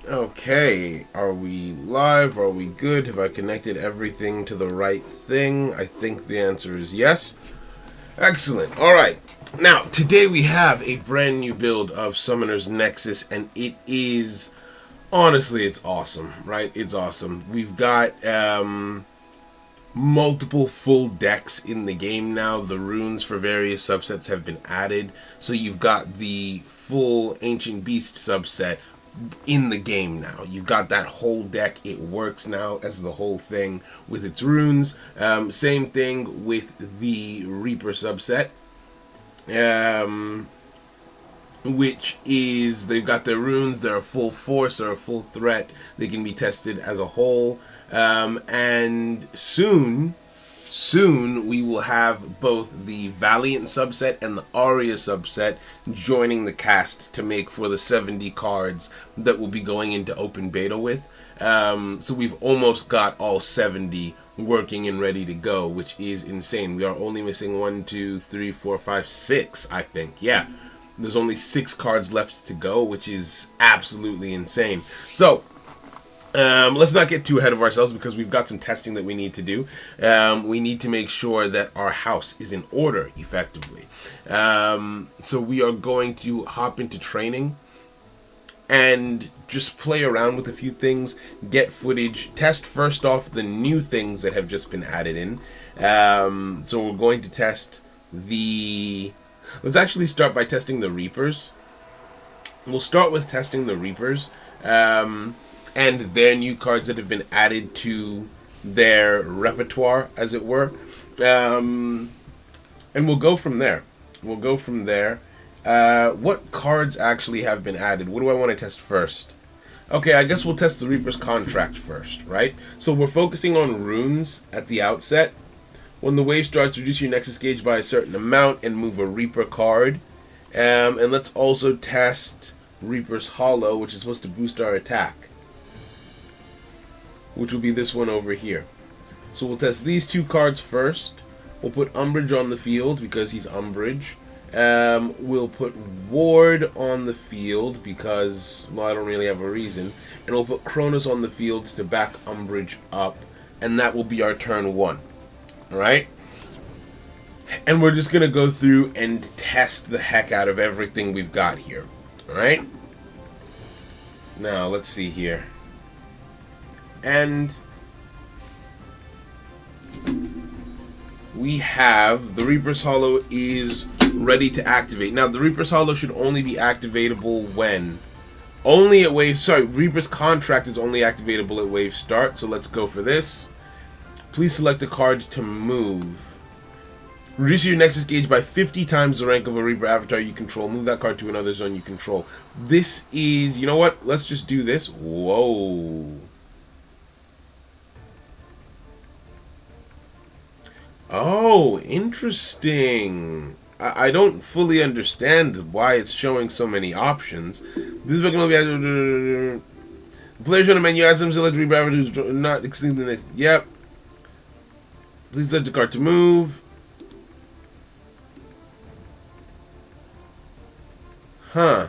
Okay, are we live? Are we good? Have I connected everything to the right thing? I think the answer is yes. Excellent. Alright. Now, today we have a brand new build of Summoner's Nexus, and it is... honestly, it's awesome, right? It's awesome. We've got multiple full decks in the game now. The runes for various subsets have been added. So you've got the full Ancient Beast subset in the game now. You've got that whole deck. It works now as the whole thing with its runes. Same thing with the Reaper subset. Which is, they've got their runes, they're a full force, they're a full threat, they can be tested as a whole, and soon we will have both the Valiant subset and the Aria subset joining the cast to make for the 70 cards that we'll be going into open beta with. So we've almost got all 70 working and ready to go, which is insane. We are only missing 1, 2, 3, 4, 5, 6, I think. Yeah. There's only 6 cards left to go, which is absolutely insane. So, let's not get too ahead of ourselves because we've got some testing that we need to do. We need to make sure that our house is in order effectively. So we are going to hop into training and just play around with a few things, get footage, test first off the new things that have just been added in. So we're going to test the... let's actually start by testing the Reapers. We'll start with testing the Reapers and their new cards that have been added to their repertoire, as it were. And we'll go from there. What cards actually have been added? What do I want to test first? Okay, I guess we'll test the Reaper's contract first, right? So we're focusing on runes at the outset. When the wave starts, reduce your Nexus gauge by a certain amount and move a Reaper card. And let's also test Reaper's Hollow, which is supposed to boost our attack, which will be this one over here. So we'll test these 2 cards first. We'll put Umbrage on the field because he's Umbrage. We'll put Ward on the field because, well, I don't really have a reason. And we'll put Kronos on the field to back Umbrage up. And that will be our turn 1. Alright? And we're just going to go through and test the heck out of everything we've got here. Alright? Now, let's see here. And we have the Reaper's Hollow is ready to activate. Now, the Reaper's Hollow should only be activatable when? Only at wave... sorry, Reaper's Contract is only activatable at wave start, so let's go for this. Please select a card to move. Reduce your Nexus gauge by 50 times the rank of a Reaper avatar you control. Move that card to another zone you control. This is... you know what? Let's just do this. Whoa. Oh, interesting. I don't fully understand why it's showing so many options. This is going to be... players show the menu, ask them select Reaper avatar not exceeding the next... yep. Please select a card to move. Huh.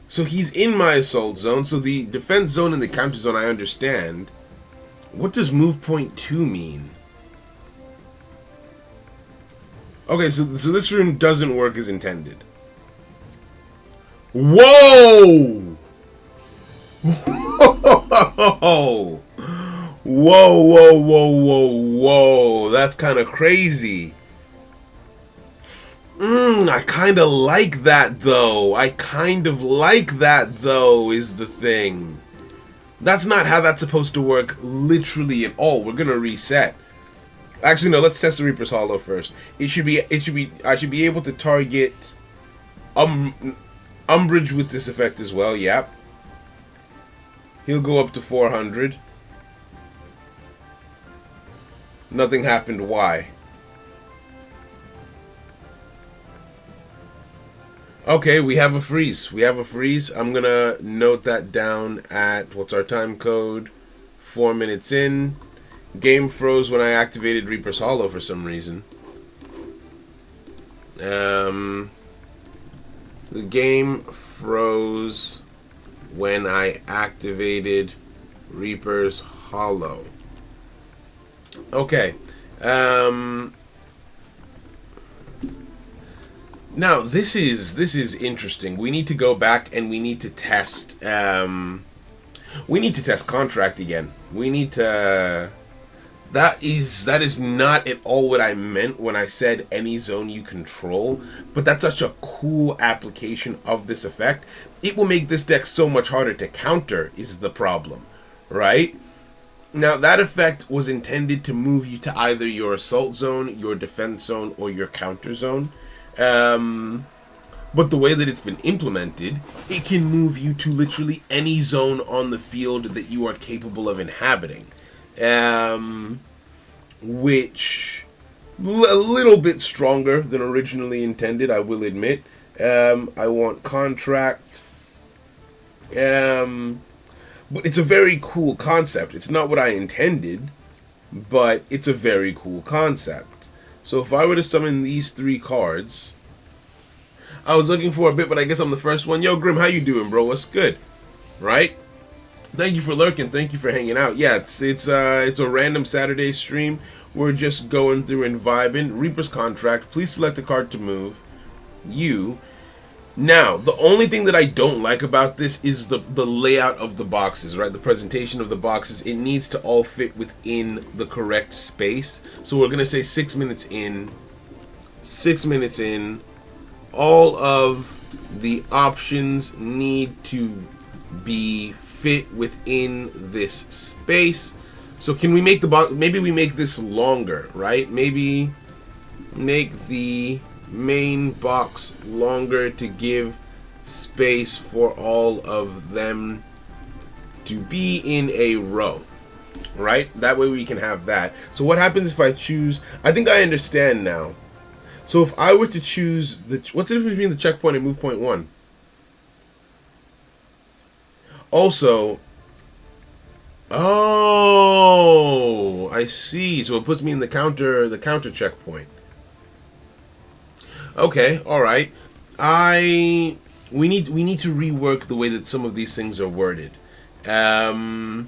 So he's in my assault zone. So the defense zone and the counter zone I understand. What does move point 2 mean? Okay, so this room doesn't work as intended. Whoa! Whoa! Whoa, whoa, whoa, whoa, whoa. That's kind of crazy. I kind of like that, though. Is the thing. That's not how that's supposed to work literally at all. We're going to reset. Actually, no, let's test the Reaper's Hollow first. I should be able to target Umbrage with this effect as well, yep. He'll go up to 400. Nothing happened. Why? Okay, we have a freeze. I'm gonna note that down at, what's our time code? 4 minutes in. Game froze when I activated Reaper's Hollow for some reason. The game froze when I activated Reaper's Hollow. Okay. Now this is interesting. We need to go back and we need to test. We need to test Contract again. We need to. That is not at all what I meant when I said any zone you control, but that's such a cool application of this effect. It will make this deck so much harder to counter is the problem, right? Now that effect was intended to move you to either your assault zone, your defense zone, or your counter zone. But the way that it's been implemented, it can move you to literally any zone on the field that you are capable of inhabiting. Which a little bit stronger than originally intended, I will admit. I want Contract. But it's a very cool concept. It's not what I intended, but it's a very cool concept. So if I were to summon these 3 cards, I was looking for a bit, but I guess I'm the first one. Yo, Grim, how you doing, bro? What's good? Right? Thank you for lurking. Thank you for hanging out. Yeah, it's a random Saturday stream. We're just going through and vibing. Reaper's Contract. Please select a card to move. You. Now, the only thing that I don't like about this is the layout of the boxes, right? The presentation of the boxes. It needs to all fit within the correct space. So we're going to say 6 minutes in. 6 minutes in. All of the options need to be fit within this space. So can we make the box, maybe we make this longer, right? Maybe make the main box longer to give space for all of them to be in a row, right? That way we can have that. So what happens if I choose, I think I understand now. So if I were to choose what's the difference between the checkpoint and move point 1? Also, oh, I see. So it puts me in the counter checkpoint. Okay, all right. We need to rework the way that some of these things are worded. Actually,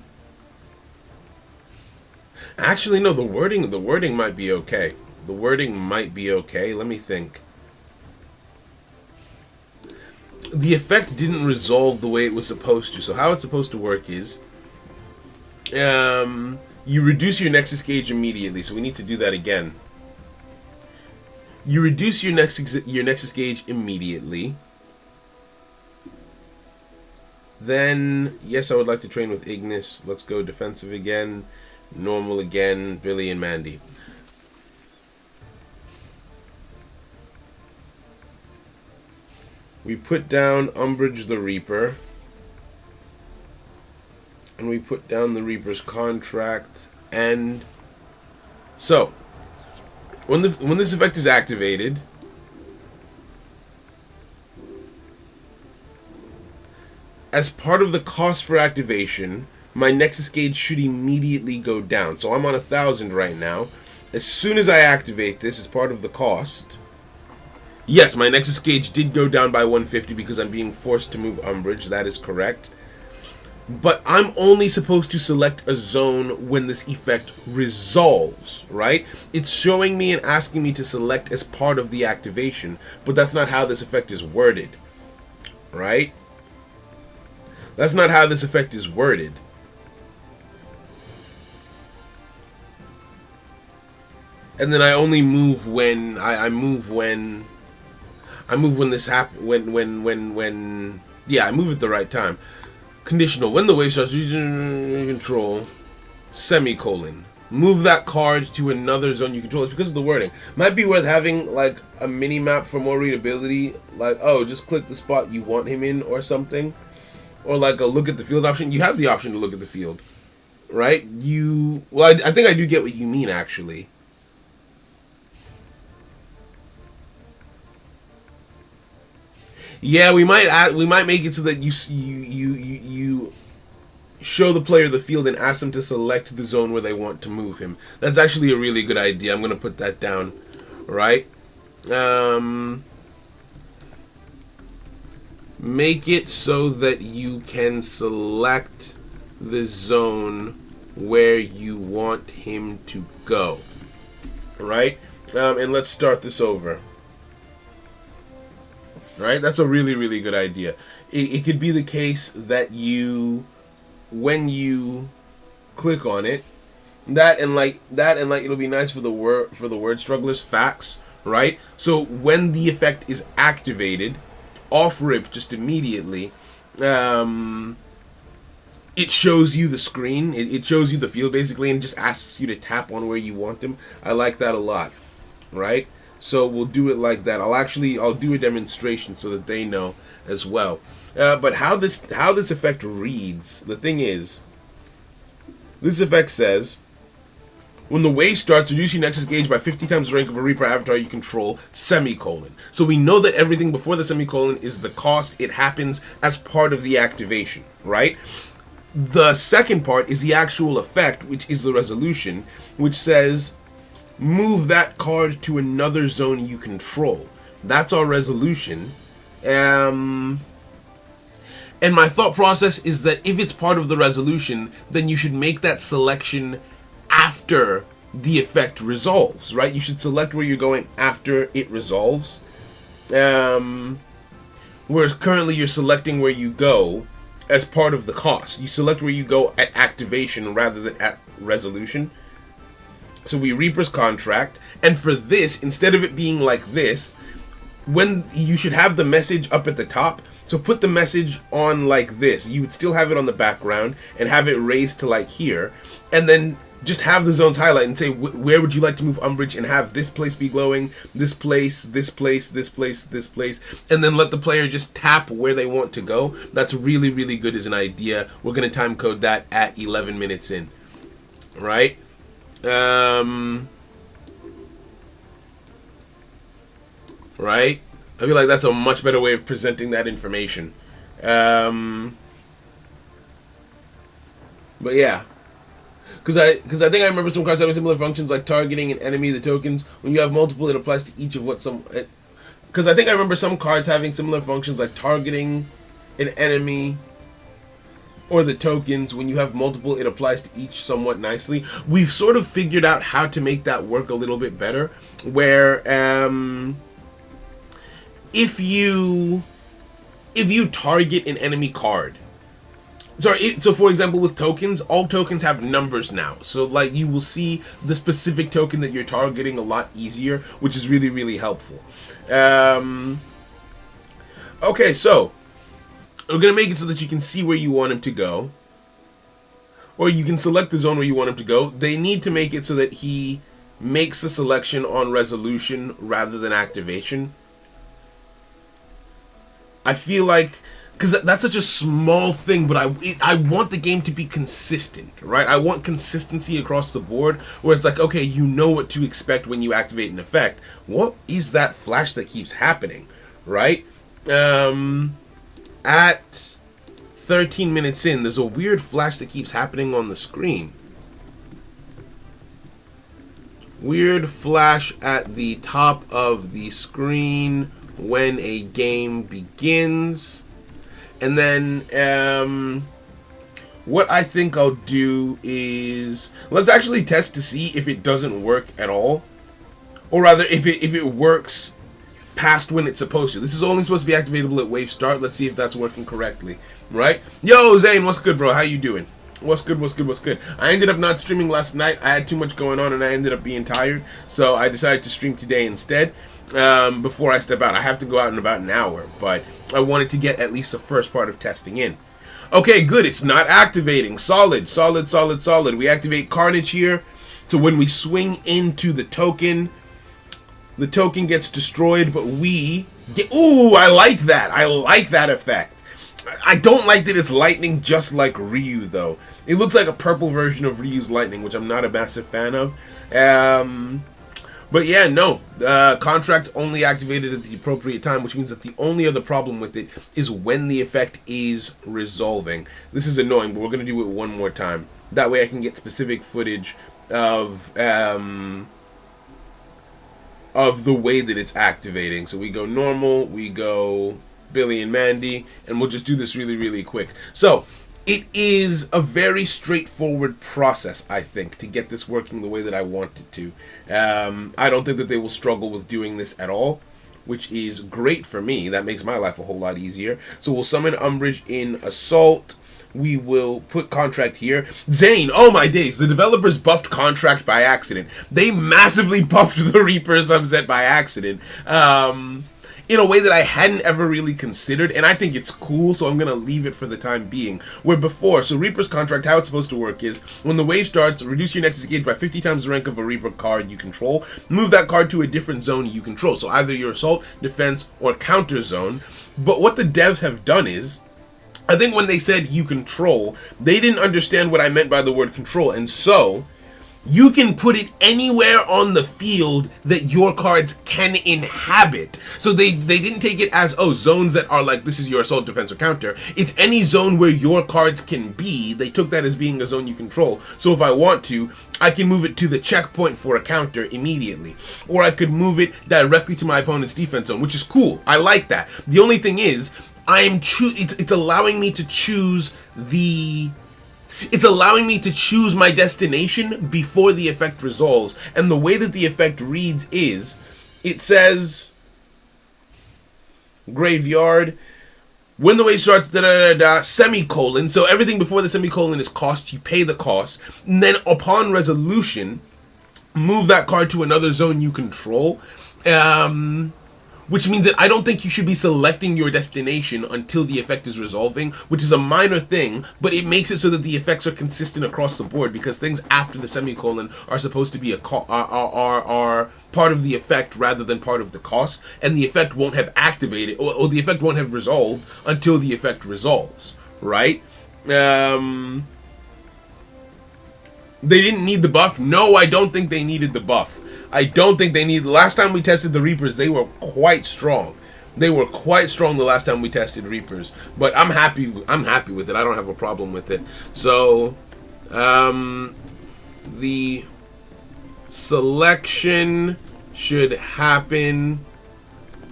no. The wording might be okay. The wording might be okay. Let me think. The effect didn't resolve the way it was supposed to. So how it's supposed to work is, you reduce your Nexus gauge immediately. So we need to do that again. You reduce your Nexus gauge immediately. Then, yes, I would like to train with Ignis. Let's go defensive again, normal again, Billy and Mandy. We put down Umbrage the Reaper. And we put down the Reaper's Contract. And so, when this effect is activated, as part of the cost for activation, my Nexus gauge should immediately go down. So I'm on 1,000 right now. As soon as I activate this as part of the cost, yes, my Nexus gauge did go down by 150 because I'm being forced to move Umbrage. That is correct. But I'm only supposed to select a zone when this effect resolves, right? It's showing me and asking me to select as part of the activation, but that's not how this effect is worded, right? That's not how this effect is worded. And then I only move when I move when this happens. Yeah, I move at the right time. Conditional. When the wave starts control, semicolon. Move that card to another zone you control. It's because of the wording. Might be worth having like a mini map for more readability. Like, oh, just click the spot you want him in or something. Or like a look at the field option. You have the option to look at the field, right? Well, I think I do get what you mean actually. Yeah, we might make it so that you show the player the field and ask them to select the zone where they want to move him. That's actually a really good idea. I'm gonna put that down, right? make it so that you can select the zone where you want him to go. Right? And let's start this over. Right? That's a really, really good idea. It could be the case that when you click on it, that and like it'll be nice for the word strugglers facts, right? So when the effect is activated, off rip just immediately, it shows you the screen, it shows you the field basically, and just asks you to tap on where you want them. I like that a lot, right? So we'll do it like that. I'll do a demonstration so that they know as well. But how this effect reads, the thing is, this effect says, when the wave starts, reduce your Nexus gauge by 50 times the rank of a Reaper avatar you control, semicolon. So we know that everything before the semicolon is the cost. It happens as part of the activation, right? The second part is the actual effect, which is the resolution, which says, move that card to another zone you control. That's our resolution. And my thought process is that if it's part of the resolution, then you should make that selection after the effect resolves, right? You should select where you're going after it resolves. Whereas currently you're selecting where you go as part of the cost. You select where you go at activation rather than at resolution. So we Reaper's Contract, and for this, instead of it being like this, when you should have the message up at the top, so put the message on like this. You would still have it on the background and have it raised to like here, and then just have the zones highlight and say where would you like to move Umbrage, and have this place be glowing, this place, this place, this place, this place, and then let the player just tap where they want to go. That's really, really good as an idea. We're going to time code that at 11 minutes in, right? Right? I feel like that's a much better way of presenting that information. But yeah. Because I think I remember some cards having similar functions like targeting an enemy, the tokens. When you have multiple, it applies to each of what some... Because I think I remember some cards having similar functions like targeting an enemy or the tokens. When you have multiple, it applies to each somewhat nicely. We've sort of figured out how to make that work a little bit better. Where if you target an enemy card... So for example, with tokens, all tokens have numbers now. So like you will see the specific token that you're targeting a lot easier, which is really, really helpful. Okay, so we're going to make it so that you can see where you want him to go. Or you can select the zone where you want him to go. They need to make it so that he makes the selection on resolution rather than activation. I feel like... because that's such a small thing, but I want the game to be consistent, right? I want consistency across the board, where it's like, okay, you know what to expect when you activate an effect. What is that flash that keeps happening, right? At 13 minutes in, there's a weird flash that keeps happening on the screen. Weird flash at the top of the screen when a game begins. And then, what I think I'll do is, let's actually test to see if it doesn't work at all. Or rather, if it works past when it's supposed to. This is only supposed to be activatable at wave start. Let's see if that's working correctly, right? Yo, Zane, what's good, bro? How you doing? What's good, what's good, what's good? I ended up not streaming last night. I had too much going on, and I ended up being tired. So I decided to stream today instead. Before I step out. I have to go out in about an hour, but I wanted to get at least the first part of testing in. Okay, good. It's not activating. Solid, solid, solid, solid. We activate Carnage here. So when we swing into the token gets destroyed, but we get... Ooh, I like that. I like that effect. I don't like that it's lightning just like Ryu, though. It looks like a purple version of Ryu's lightning, which I'm not a massive fan of. But yeah, no, contract only activated at the appropriate time, which means that the only other problem with it is when the effect is resolving. This is annoying, but we're going to do it one more time. That way I can get specific footage of the way that it's activating. So we go normal, we go Billy and Mandy, and we'll just do this really, really quick. So, it is a very straightforward process, I think, to get this working the way that I want it to. I don't think that they will struggle with doing this at all, which is great for me. That makes my life a whole lot easier. So we'll summon Umbridge in Assault. We will put Contract here. Zane, oh my days, the developers buffed Contract by accident. They massively buffed the Reaper subset by accident. In a way that I hadn't ever really considered, and I think it's cool, so I'm going to leave it for the time being. Where before, so Reaper's Contract, how it's supposed to work is, when the wave starts, reduce your Nexus gauge by 50 times the rank of a Reaper card you control, move that card to a different zone you control, so either your Assault, Defense, or Counter zone. But what the devs have done is, I think when they said you control, they didn't understand what I meant by the word control, and so you can put it anywhere on the field that your cards can inhabit. So they didn't take it as, oh, zones that are like, this is your assault, defense, or counter. It's any zone where your cards can be. They took that as being a zone you control. So if I want to, I can move it to the checkpoint for a counter immediately. Or I could move it directly to my opponent's defense zone, which is cool. I like that. The only thing is, it's allowing me to choose It's allowing me to choose my destination before the effect resolves. And the way that the effect reads is, it says, Graveyard, when the wave starts, semicolon. So everything before the semicolon is cost, you pay the cost. And then upon resolution, move that card to another zone you control. Which means that I don't think you should be selecting your destination until the effect is resolving, which is a minor thing, but it makes it so that the effects are consistent across the board, because things after the semicolon are supposed to be are part of the effect rather than part of the cost, and the effect won't have activated, or the effect won't have resolved until the effect resolves, right? They didn't need the buff. No, I don't think they needed the buff. I don't think they need. Last time we tested the Reapers, they were quite strong. They were quite strong the last time we tested Reapers. But I'm happy. I'm happy with it. I don't have a problem with it. So, the selection should happen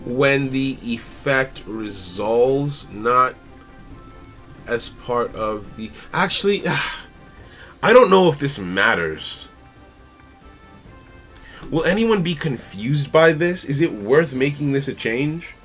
when the effect resolves, not as part of the. Actually, I don't know if this matters. Will anyone be confused by this? Is it worth making this a change?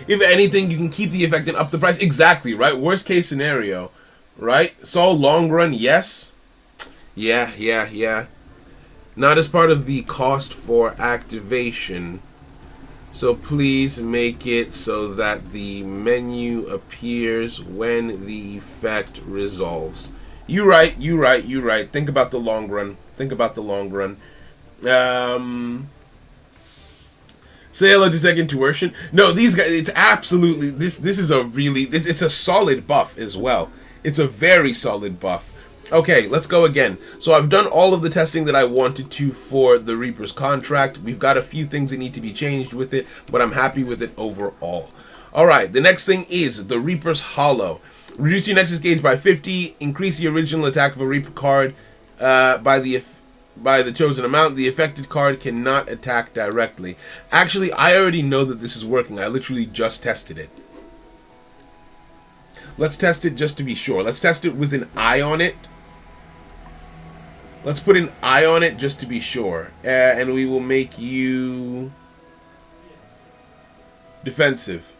If anything, you can keep the effect and up the price. Exactly, right? Worst case scenario, right? So long run, yes. Yeah. Not as part of the cost for activation. So please make it so that the menu appears when the effect resolves. You're right. Think about the long run. Say hello to Second Tuition. No, these guys, it's absolutely, this is a really, it's a solid buff as well. It's a very solid buff. Okay, let's go again. So I've done all of the testing that I wanted to for the Reaper's Contract. We've got a few things that need to be changed with it, but I'm happy with it overall. Alright, the next thing is the Reaper's Hollow. Reduce your Nexus gauge by 50, increase the original attack of a Reaper card by the chosen amount. The affected card cannot attack directly. Actually, I already know that this is working. I literally just tested it. Let's test it just to be sure. Let's test it with an eye on it. Let's put an eye on it just to be sure. And we will make you defensive.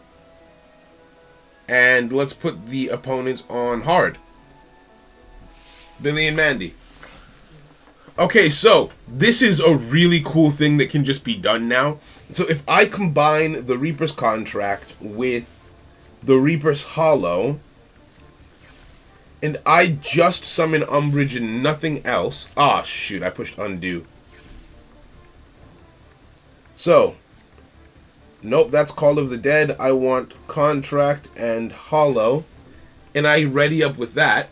And let's put the opponents on hard. Billy and Mandy. Okay, so this is a really cool thing that can just be done now. So if I combine the Reaper's Contract with the Reaper's Hollow, and I just summon Umbridge and nothing else. Ah, shoot, I pushed undo. So, nope, that's Call of the Dead. I want Contract and Hollow, and I ready up with that.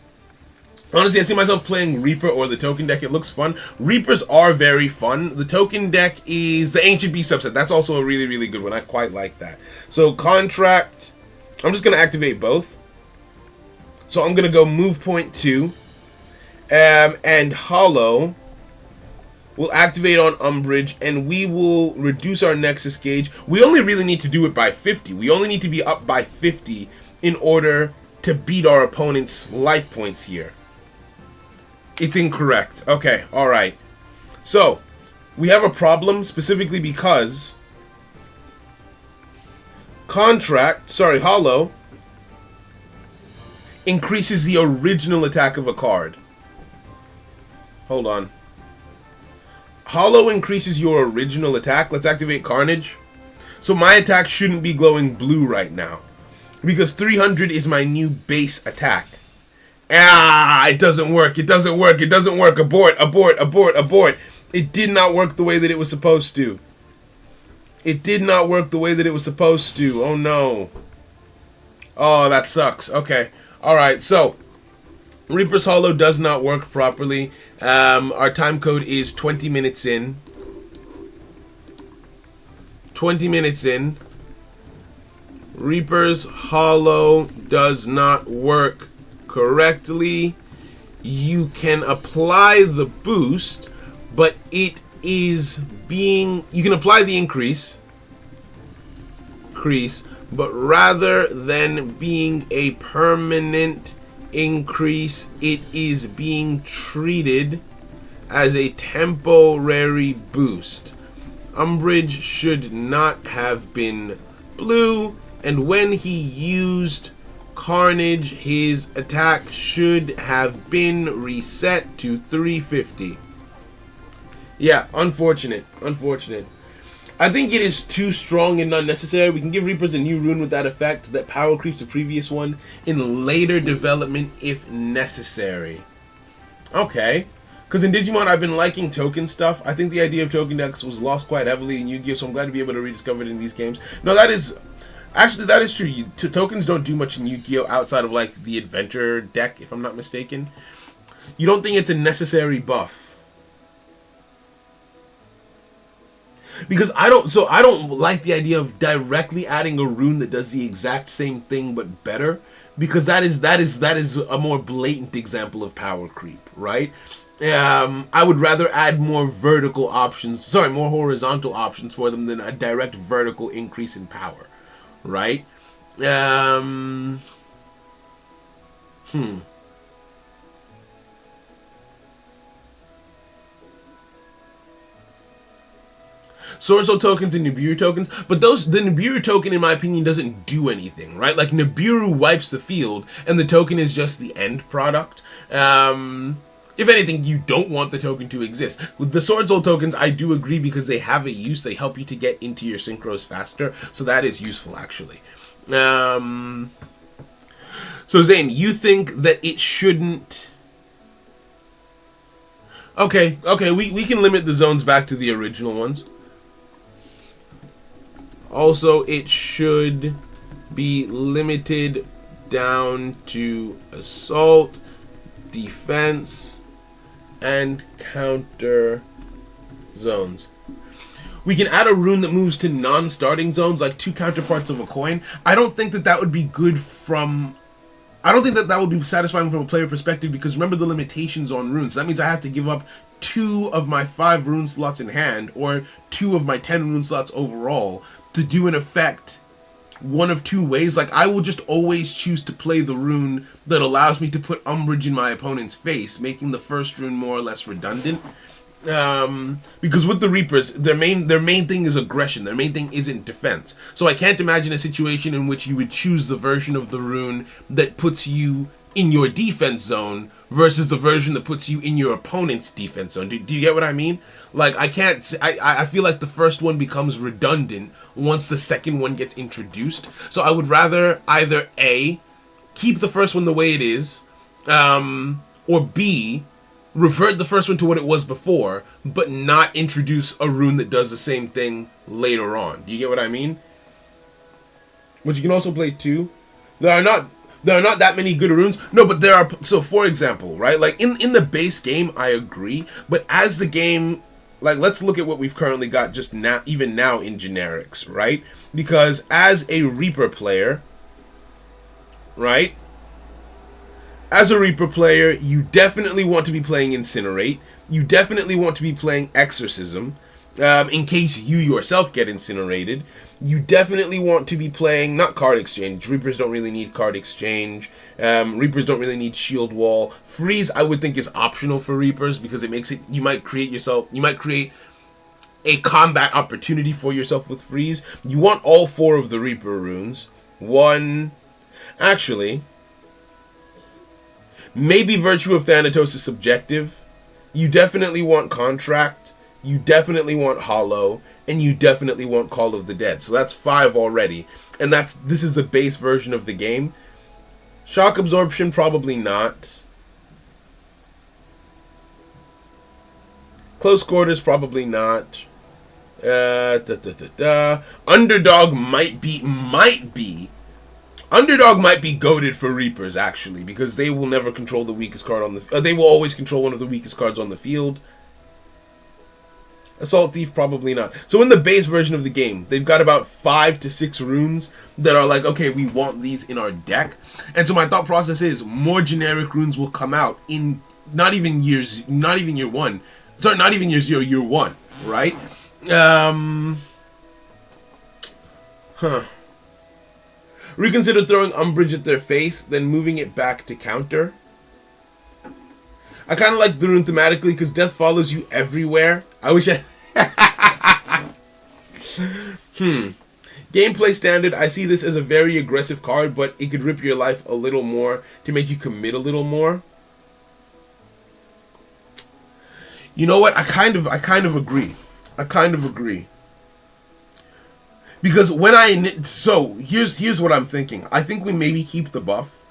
Honestly, I see myself playing Reaper or the token deck. It looks fun. Reapers are very fun. The token deck is the Ancient Beast subset. That's also a really, really good one. I quite like that. So, Contract, I'm just going to activate both. So I'm going to go move point 2. And Hollow will activate on Umbrage, and we will reduce our Nexus gauge. We only really need to do it by 50. We only need to be up by 50 in order to beat our opponent's life points here. It's incorrect. Okay, alright. So, we have a problem specifically because Hollow increases the original attack of a card. Hold on. Hollow increases your original attack. Let's activate Carnage. So my attack shouldn't be glowing blue right now, because 300 is my new base attack. It doesn't work. It doesn't work. It doesn't work. Abort, abort, abort, abort. It did not work the way that it was supposed to. It did not work the way that it was supposed to. Oh no. Oh, that sucks. Okay. Alright, so Reaper's Hollow does not work properly. Our time code is 20 minutes in. 20 minutes in. Reaper's Hollow does not work correctly. You can apply the boost, but it is being... You can apply the increase, but rather than being a permanent increase, it is being treated as a temporary boost. Umbrage should not have been blue, and when he used Carnage, his attack should have been reset to 350. Yeah, unfortunate. I think it is too strong and unnecessary. We can give Reapers a new rune with that effect that power creeps the previous one in later development if necessary. Okay. Because in Digimon, I've been liking token stuff. I think the idea of token decks was lost quite heavily in Yu-Gi-Oh! So I'm glad to be able to rediscover it in these games. No, that is... Actually, that is true. Tokens don't do much in Yu-Gi-Oh! Outside of, like, the adventure deck, if I'm not mistaken. You don't think it's a necessary buff? Because I don't like the idea of directly adding a rune that does the exact same thing but better, because that is a more blatant example of power creep, right? I would rather add more vertical options, more horizontal options for them than a direct vertical increase in power, right? Sword Soul tokens and Nibiru tokens, but the Nibiru token, in my opinion, doesn't do anything, right? Like, Nibiru wipes the field, and the token is just the end product. If anything, you don't want the token to exist. With the Sword Soul tokens, I do agree, because they have a use. They help you to get into your synchros faster, so that is useful, actually. So, Zane, you think that it shouldn't... Okay, we can limit the zones back to the original ones. Also, it should be limited down to assault, defense, and counter zones. We can add a rune that moves to non-starting zones, like 2 counterparts of a coin. I don't think that would be good from... I don't think that would be satisfying from a player perspective, because remember the limitations on runes. That means I have to give up 2 of my 5 rune slots in hand, or 2 of my 10 rune slots overall, to do an effect one of 2 ways. Like, I will just always choose to play the rune that allows me to put Umbrage in my opponent's face, making the first rune more or less redundant. Because with the Reapers, their main thing is aggression. Their main thing isn't defense. So I can't imagine a situation in which you would choose the version of the rune that puts you in your defense zone versus the version that puts you in your opponent's defense zone. Do you get what I mean? Like, I feel like the first one becomes redundant once the second one gets introduced. So I would rather either A, keep the first one the way it is, or B, revert the first one to what it was before, but not introduce a rune that does the same thing later on. Do you get what I mean? But you can also play 2. There are not that many good runes. No, but there are. So, for example, right? Like, in the base game, I agree. But as the game... Like, let's look at what we've currently got just now, even now in generics, right? Because as a Reaper player, right? as a Reaper player, you definitely want to be playing Incinerate. You definitely want to be playing Exorcism, in case you yourself get incinerated. You definitely want to be playing, not card exchange. Reapers don't really need card exchange. Reapers don't really need shield wall. Freeze, I would think, is optional for Reapers because it makes it, you might create a combat opportunity for yourself with freeze. You want all 4 of the Reaper runes. Actually, maybe Virtue of Thanatos is subjective. You definitely want Contract, you definitely want Hollow, and you definitely want Call of the Dead. So that's 5 already. And this is the base version of the game. Shock Absorption, probably not. Close Quarters, probably not. Underdog might be. Underdog might be goated for Reapers, actually, because they will never control the weakest card on the... they will always control one of the weakest cards on the field. Assault Thief, probably not. So in the base version of the game, they've got about 5 to 6 runes that are like, okay, we want these in our deck. And so my thought process is, more generic runes will come out in not even year 1. Sorry, not even year 0, year 1, right? Reconsider throwing Umbrage at their face, then moving it back to counter. I kind of like the rune thematically because death follows you everywhere. I wish I... Gameplay standard, I see this as a very aggressive card, but it could rip your life a little more to make you commit a little more. You know what? I kind of agree. Because here's what I'm thinking. I think we maybe keep the buff.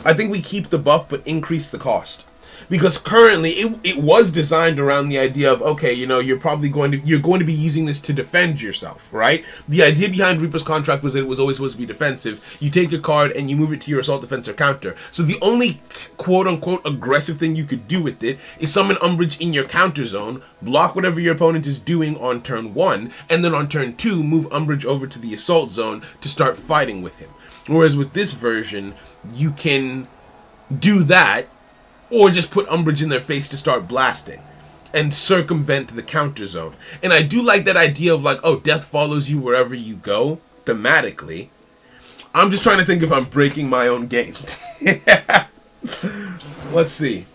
I think we keep the buff but increase the cost. Because currently it was designed around the idea of, okay, you know, you're going to be using this to defend yourself, right? The idea behind Reaper's Contract was that it was always supposed to be defensive. You take a card and you move it to your assault, defense, or counter. So the only quote-unquote aggressive thing you could do with it is summon Umbrage in your counter zone, block whatever your opponent is doing on turn 1, and then on turn 2, move Umbrage over to the assault zone to start fighting with him. Whereas with this version, you can do that, or just put Umbrage in their face to start blasting and circumvent the counter zone. And I do like that idea of like, oh, death follows you wherever you go, thematically. I'm just trying to think if I'm breaking my own game. Let's see.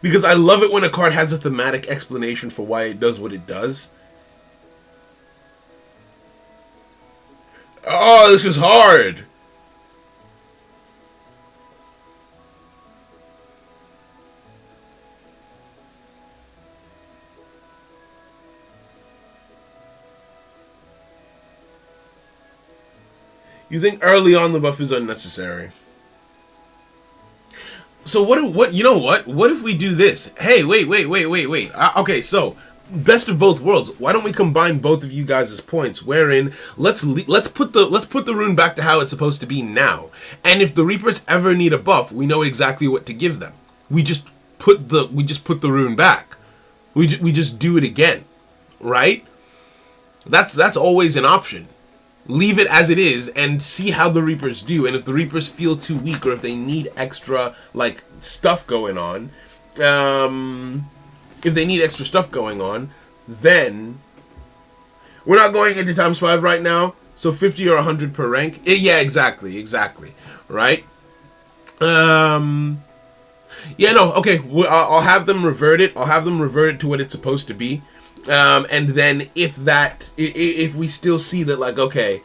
Because I love it when a card has a thematic explanation for why it does what it does. Oh, this is hard. You think early on the buff is unnecessary. So what you know what? What if we do this? Hey, wait. Okay, so best of both worlds. Why don't we combine both of you guys' points? Wherein let's put the rune back to how it's supposed to be now. And if the Reapers ever need a buff, we know exactly what to give them. We just put the rune back. We just do it again, right? That's always an option. Leave it as it is and see how the Reapers do. And if the Reapers feel too weak or if they need extra, like, stuff going on, then we're not going into ×5 right now. So 50 or 100 per rank. Yeah, exactly. Right? Yeah, no, okay. I'll have them revert it. I'll have them revert it to what it's supposed to be. And then if we still see that, like, okay,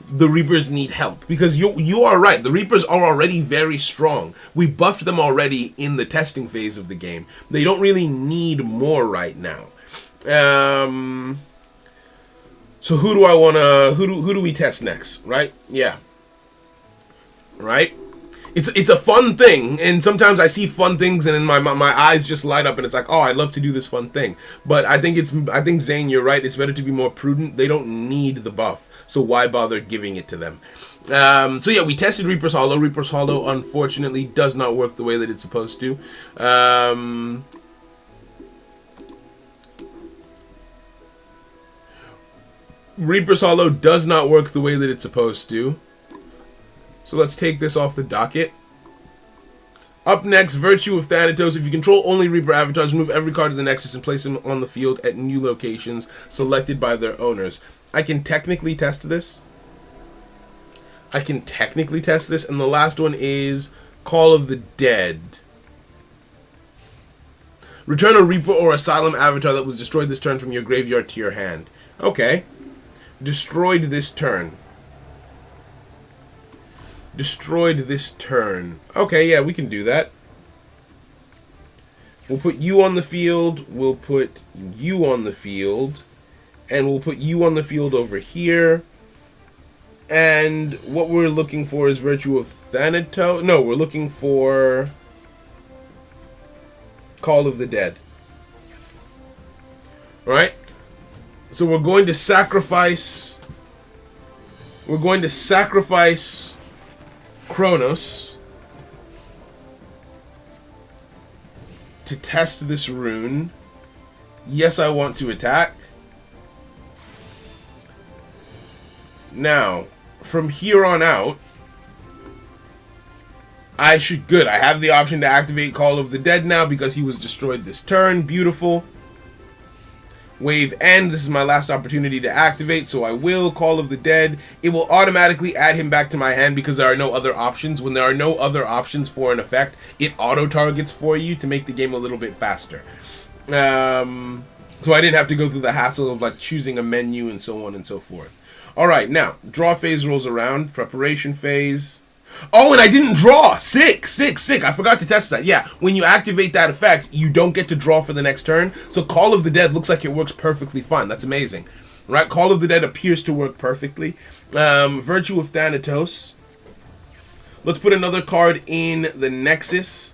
the Reapers need help, because you are right, the Reapers are already very strong. We buffed them already in the testing phase of the game. They don't really need more right now. So who do we test next, right? Yeah. Right? It's a fun thing, and sometimes I see fun things and then my eyes just light up and it's like, oh, I'd love to do this fun thing. But I think Zane, you're right, it's better to be more prudent. They don't need the buff, so why bother giving it to them? So yeah, we tested Reaper's Hollow. Reaper's Hollow unfortunately does not work the way that it's supposed to. Reaper's Hollow does not work the way that it's supposed to. So let's take this off the docket. Up next, Virtue of Thanatos. If you control only Reaper avatars, remove every card of the Nexus and place them on the field at new locations selected by their owners. I can technically test this. And the last one is Call of the Dead. Return a Reaper or Asylum avatar that was destroyed this turn from your graveyard to your hand. Okay. Destroyed this turn. Okay, yeah, we can do that. We'll put you on the field. We'll put you on the field. And we'll put you on the field over here. And what we're looking for is Virtue of Thanatos. No, we're looking for Call of the Dead. Alright? So we're going to sacrifice... Chronos to test this rune. Yes, I want to attack. Now, from here on out, I have the option to activate Call of the Dead now because he was destroyed this turn. Beautiful. Wave End. This is my last opportunity to activate, so I will. Call of the Dead. It will automatically add him back to my hand because there are no other options. When there are no other options for an effect, it auto-targets for you to make the game a little bit faster. So I didn't have to go through the hassle of like choosing a menu and so on and so forth. Alright, now, draw phase rolls around. Preparation phase. Oh, and I didn't draw! Sick! I forgot to test that. Yeah, when you activate that effect, you don't get to draw for the next turn. So Call of the Dead looks like it works perfectly fine. That's amazing. Right? Call of the Dead appears to work perfectly. Virtue of Thanatos. Let's put another card in the Nexus.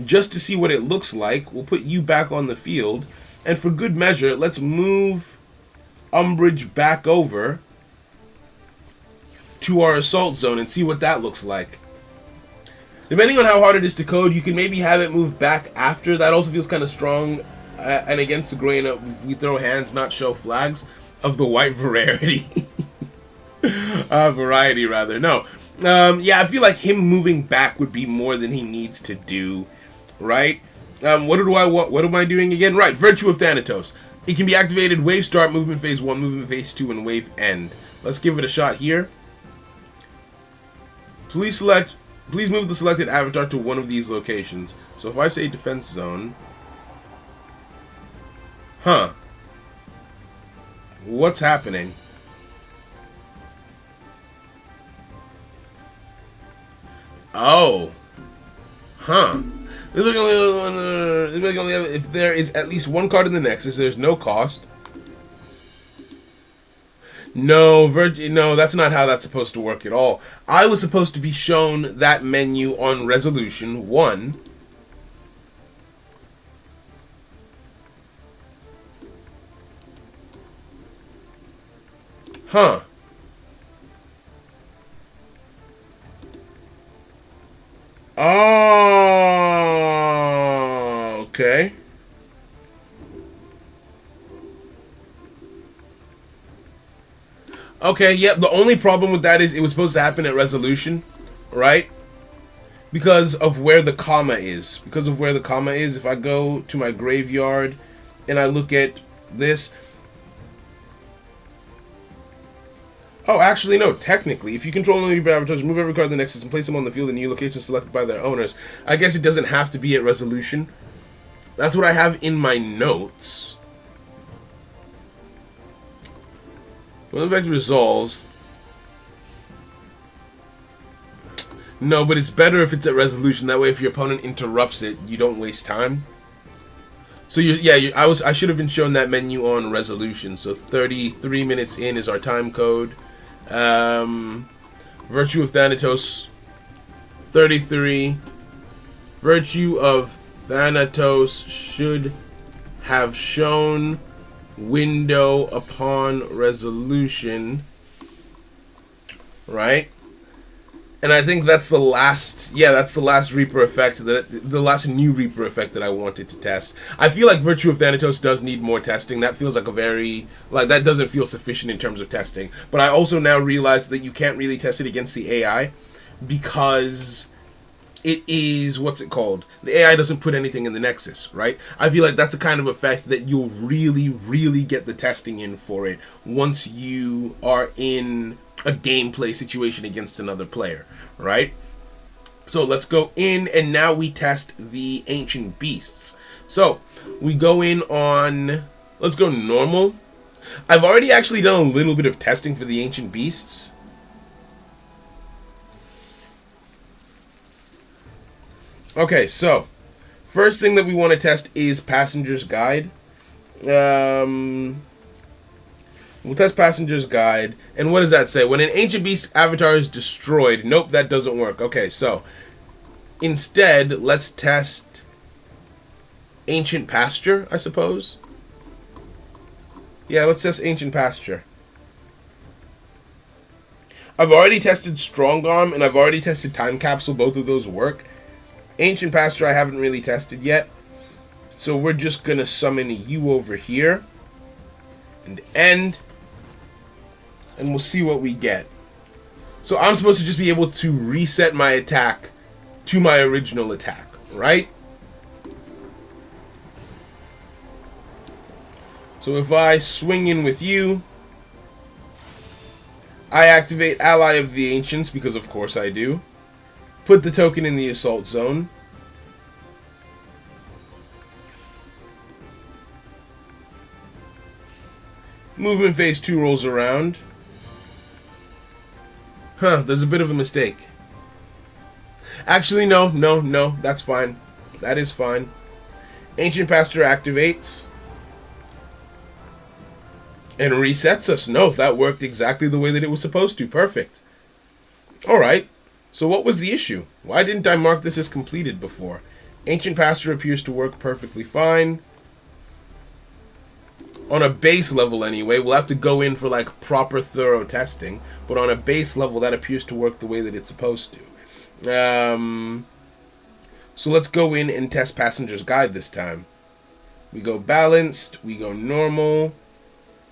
Just to see what it looks like. We'll put you back on the field. And for good measure, let's move Umbrage back over to our assault zone and see what that looks like. Depending on how hard it is to code, you can maybe have it move back after. That also feels kind of strong. And against the grain of we throw hands, not show flags of the white variety. Variety, rather. No. Yeah, I feel like him moving back would be more than he needs to do. Right? What am I doing again? Right, Virtue of Thanatos. It can be activated wave start, movement phase 1, movement phase 2, and wave end. Let's give it a shot here. Please move the selected avatar to one of these locations. So if I say defense zone... Huh. What's happening? Oh. Huh. If there is at least one card in the Nexus, there's no cost. No, no, that's not how that's supposed to work at all. I was supposed to be shown that menu on Resolution 1. Huh. Oh, okay. Okay, yep, the only problem with that is it was supposed to happen at resolution, right? Because of where the comma is. If I go to my graveyard and I look at this... Oh, actually, no, technically, if you control only your avatars, move every card in the Nexus and place them on the field in new locations selected by their owners. I guess it doesn't have to be at resolution. That's what I have in my notes. When the effect resolves... No, but it's better if it's at resolution. That way, if your opponent interrupts it, you don't waste time. So, I should have been shown that menu on resolution. So, 33 minutes in is our time code. Virtue of Thanatos, 33. Virtue of Thanatos should have shown window upon resolution, right? And I think that's the last, that's the last Reaper effect, the last new Reaper effect that I wanted to test. I feel like Virtue of Thanatos does need more testing. That feels like that doesn't feel sufficient in terms of testing. But I also now realize that you can't really test it against the AI. because it is, what's it called? The AI doesn't put anything in the Nexus, right? I feel like that's a kind of effect that you'll really, really get the testing in for it once you are in a gameplay situation against another player, right? So let's go in, and now we test the Ancient Beasts. So we go in on, let's go normal. I've already actually done a little bit of testing for the Ancient Beasts. Okay, so first thing that we want to test is Passenger's Guide. We'll test Passenger's Guide. And what does that say? When an Ancient Beast avatar is destroyed. Nope, that doesn't work. Okay, so instead, let's test Ancient Pasture, I suppose. Yeah, let's test Ancient Pasture. I've already tested Strong Arm, and I've already tested Time Capsule. Both of those work. Ancient Pasture I haven't really tested yet. So we're just going to summon you over here. And end. And we'll see what we get. So I'm supposed to just be able to reset my attack to my original attack, right? So if I swing in with you, I activate Ally of the Ancients, because of course I do. Put the token in the assault zone. Movement phase 2 rolls around. Huh, there's a bit of a mistake. Actually, no, that's fine. That is fine. Ancient Pasture activates. And resets us. No, that worked exactly the way that it was supposed to. Perfect. Alright. So what was the issue? Why didn't I mark this as completed before? Ancient Pasture appears to work perfectly fine. On a base level anyway. We'll have to go in for like proper thorough testing. But on a base level, that appears to work the way that it's supposed to. So let's go in and test Passenger's Guide this time. We go balanced. We go normal.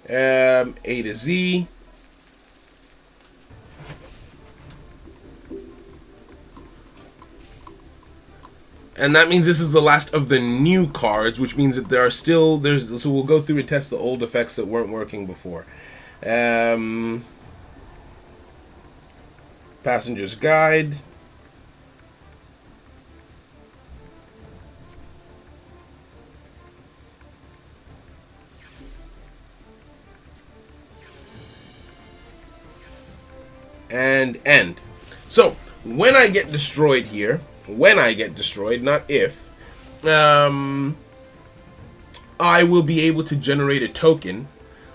A to Z. And that means this is the last of the new cards, which means that there are still, so we'll go through and test the old effects that weren't working before. Passenger's Guide. And end. So, when I get destroyed here, not if, I will be able to generate a token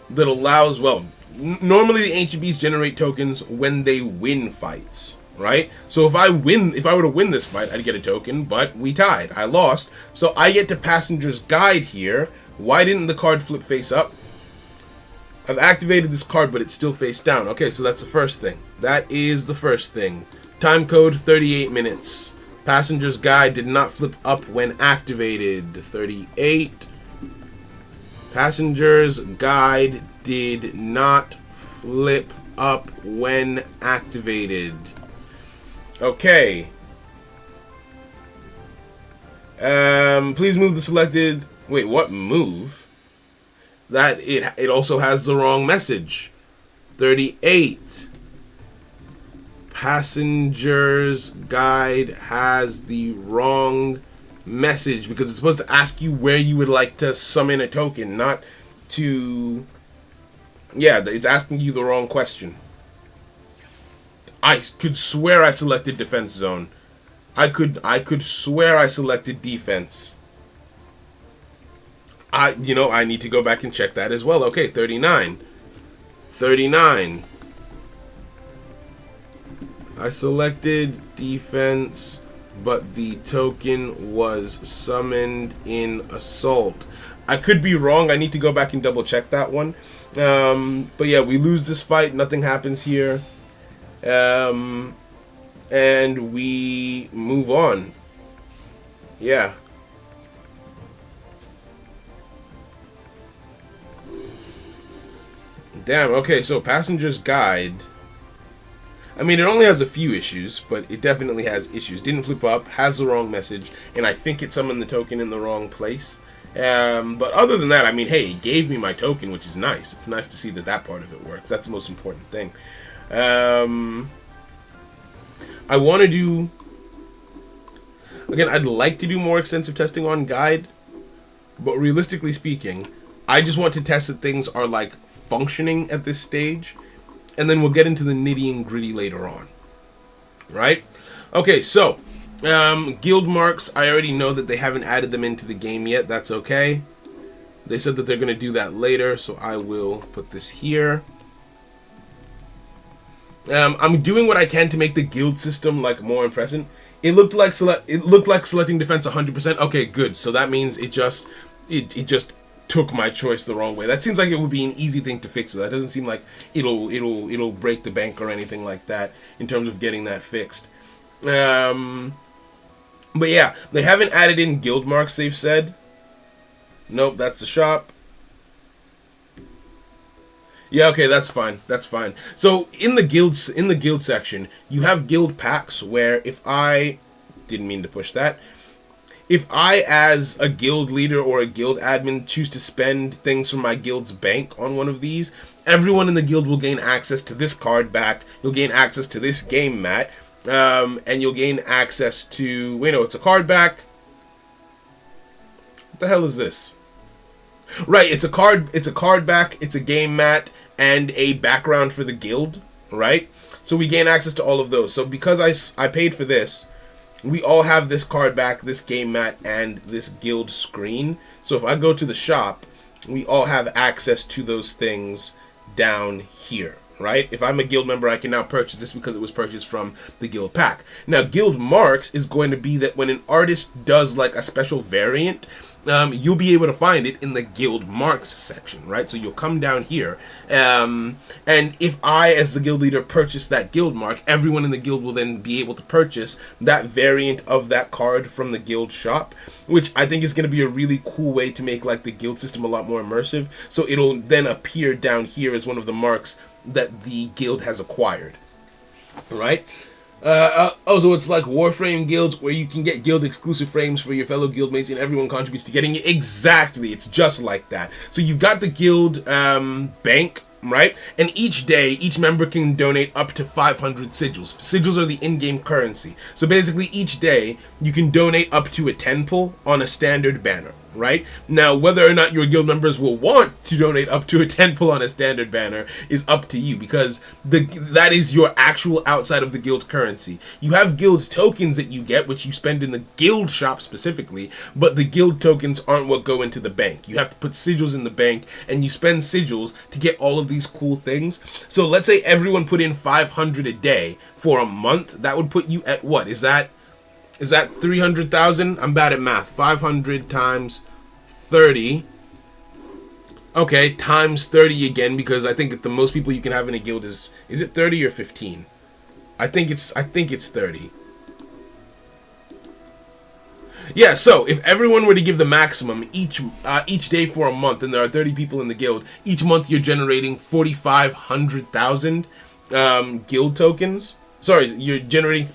that allows, well, normally the Ancient Beasts generate tokens when they win fights, right? So if I were to win this fight, I'd get a token, but we tied. I lost. So I get to Passenger's Guide here. Why didn't the card flip face up? I've activated this card, but it's still face down. Okay, so that's the first thing. That is the first thing. Time code 38 minutes. Passenger's Guide did not flip up when activated. 38. Passenger's Guide did not flip up when activated. Okay. Please move the selected... Wait, what move? That it also has the wrong message. 38. Passenger's Guide has the wrong message because it's supposed to ask you where you would like to summon a token, not to... Yeah, it's asking you the wrong question. I could swear I selected defense zone. I could swear I selected defense. I need to go back and check that as well. Okay, 39. 39. I selected defense, but the token was summoned in assault. I could be wrong. I need to go back and double check that one. But yeah, we lose this fight. Nothing happens here. And we move on. Yeah. Damn, okay, so Passenger's Guide. I mean, it only has a few issues, but it definitely has issues. Didn't flip up, has the wrong message, and I think it summoned the token in the wrong place. But other than that, I mean, hey, it gave me my token, which is nice. It's nice to see that that part of it works. That's the most important thing. I want to do... Again, I'd like to do more extensive testing on Guide, but realistically speaking, I just want to test that things are, like, functioning at this stage, and then we'll get into the nitty and gritty later on. Right? Okay, so... guild marks, I already know that they haven't added them into the game yet. That's okay. They said that they're going to do that later, so I will put this here. I'm doing what I can to make the guild system like more impressive. It looked like selecting defense 100%. Okay, good. So that means it just took my choice the wrong way. That seems like it would be an easy thing to fix. So that doesn't seem like it'll break the bank or anything like that in terms of getting that fixed. But yeah, they haven't added in guild marks, they've said. Nope, that's the shop. Yeah, okay, that's fine. That's fine. So in the guild section, you have guild packs where if I didn't mean to push that. If I, as a guild leader or a guild admin, choose to spend things from my guild's bank on one of these, everyone in the guild will gain access to this card back. You'll gain access to this game mat. And you'll gain access to... Wait, no, it's a card back. What the hell is this? Right, it's a card back, it's a game mat, and a background for the guild, right? So we gain access to all of those. So because I paid for this, we all have this card back, this game mat, and this guild screen. So if I go to the shop, we all have access to those things down here. Right? If I'm a guild member, I can now purchase this because it was purchased from the guild pack. Now, guild marks is going to be that when an artist does like a special variant, you'll be able to find it in the guild marks section, right? So you'll come down here, and if I, as the guild leader, purchase that guild mark, everyone in the guild will then be able to purchase that variant of that card from the guild shop, which I think is going to be a really cool way to make like the guild system a lot more immersive. So it'll then appear down here as one of the marks that the guild has acquired, right? So it's like Warframe guilds where you can get guild exclusive frames for your fellow guildmates and everyone contributes to getting it. Exactly, it's just like that. So you've got the guild bank, right? And each day, each member can donate up to 500 sigils. Sigils are the in-game currency. So basically each day, you can donate up to a 10 pull on a standard banner. Right? Now, whether or not your guild members will want to donate up to a 10 pull on a standard banner is up to you, because that is your actual outside of the guild currency. You have guild tokens that you get, which you spend in the guild shop specifically, but the guild tokens aren't what go into the bank. You have to put sigils in the bank, and you spend sigils to get all of these cool things. So let's say everyone put in 500 a day for a month. That would put you at what? Is that 300,000? I'm bad at math. 500 times 30. Okay, times 30 again, because I think that the most people you can have in a guild is it 30 or 15? I think it's 30. Yeah, so if everyone were to give the maximum each day for a month, and there are 30 people in the guild, each month you're generating 4,500,000 guild tokens. Sorry, you're generating...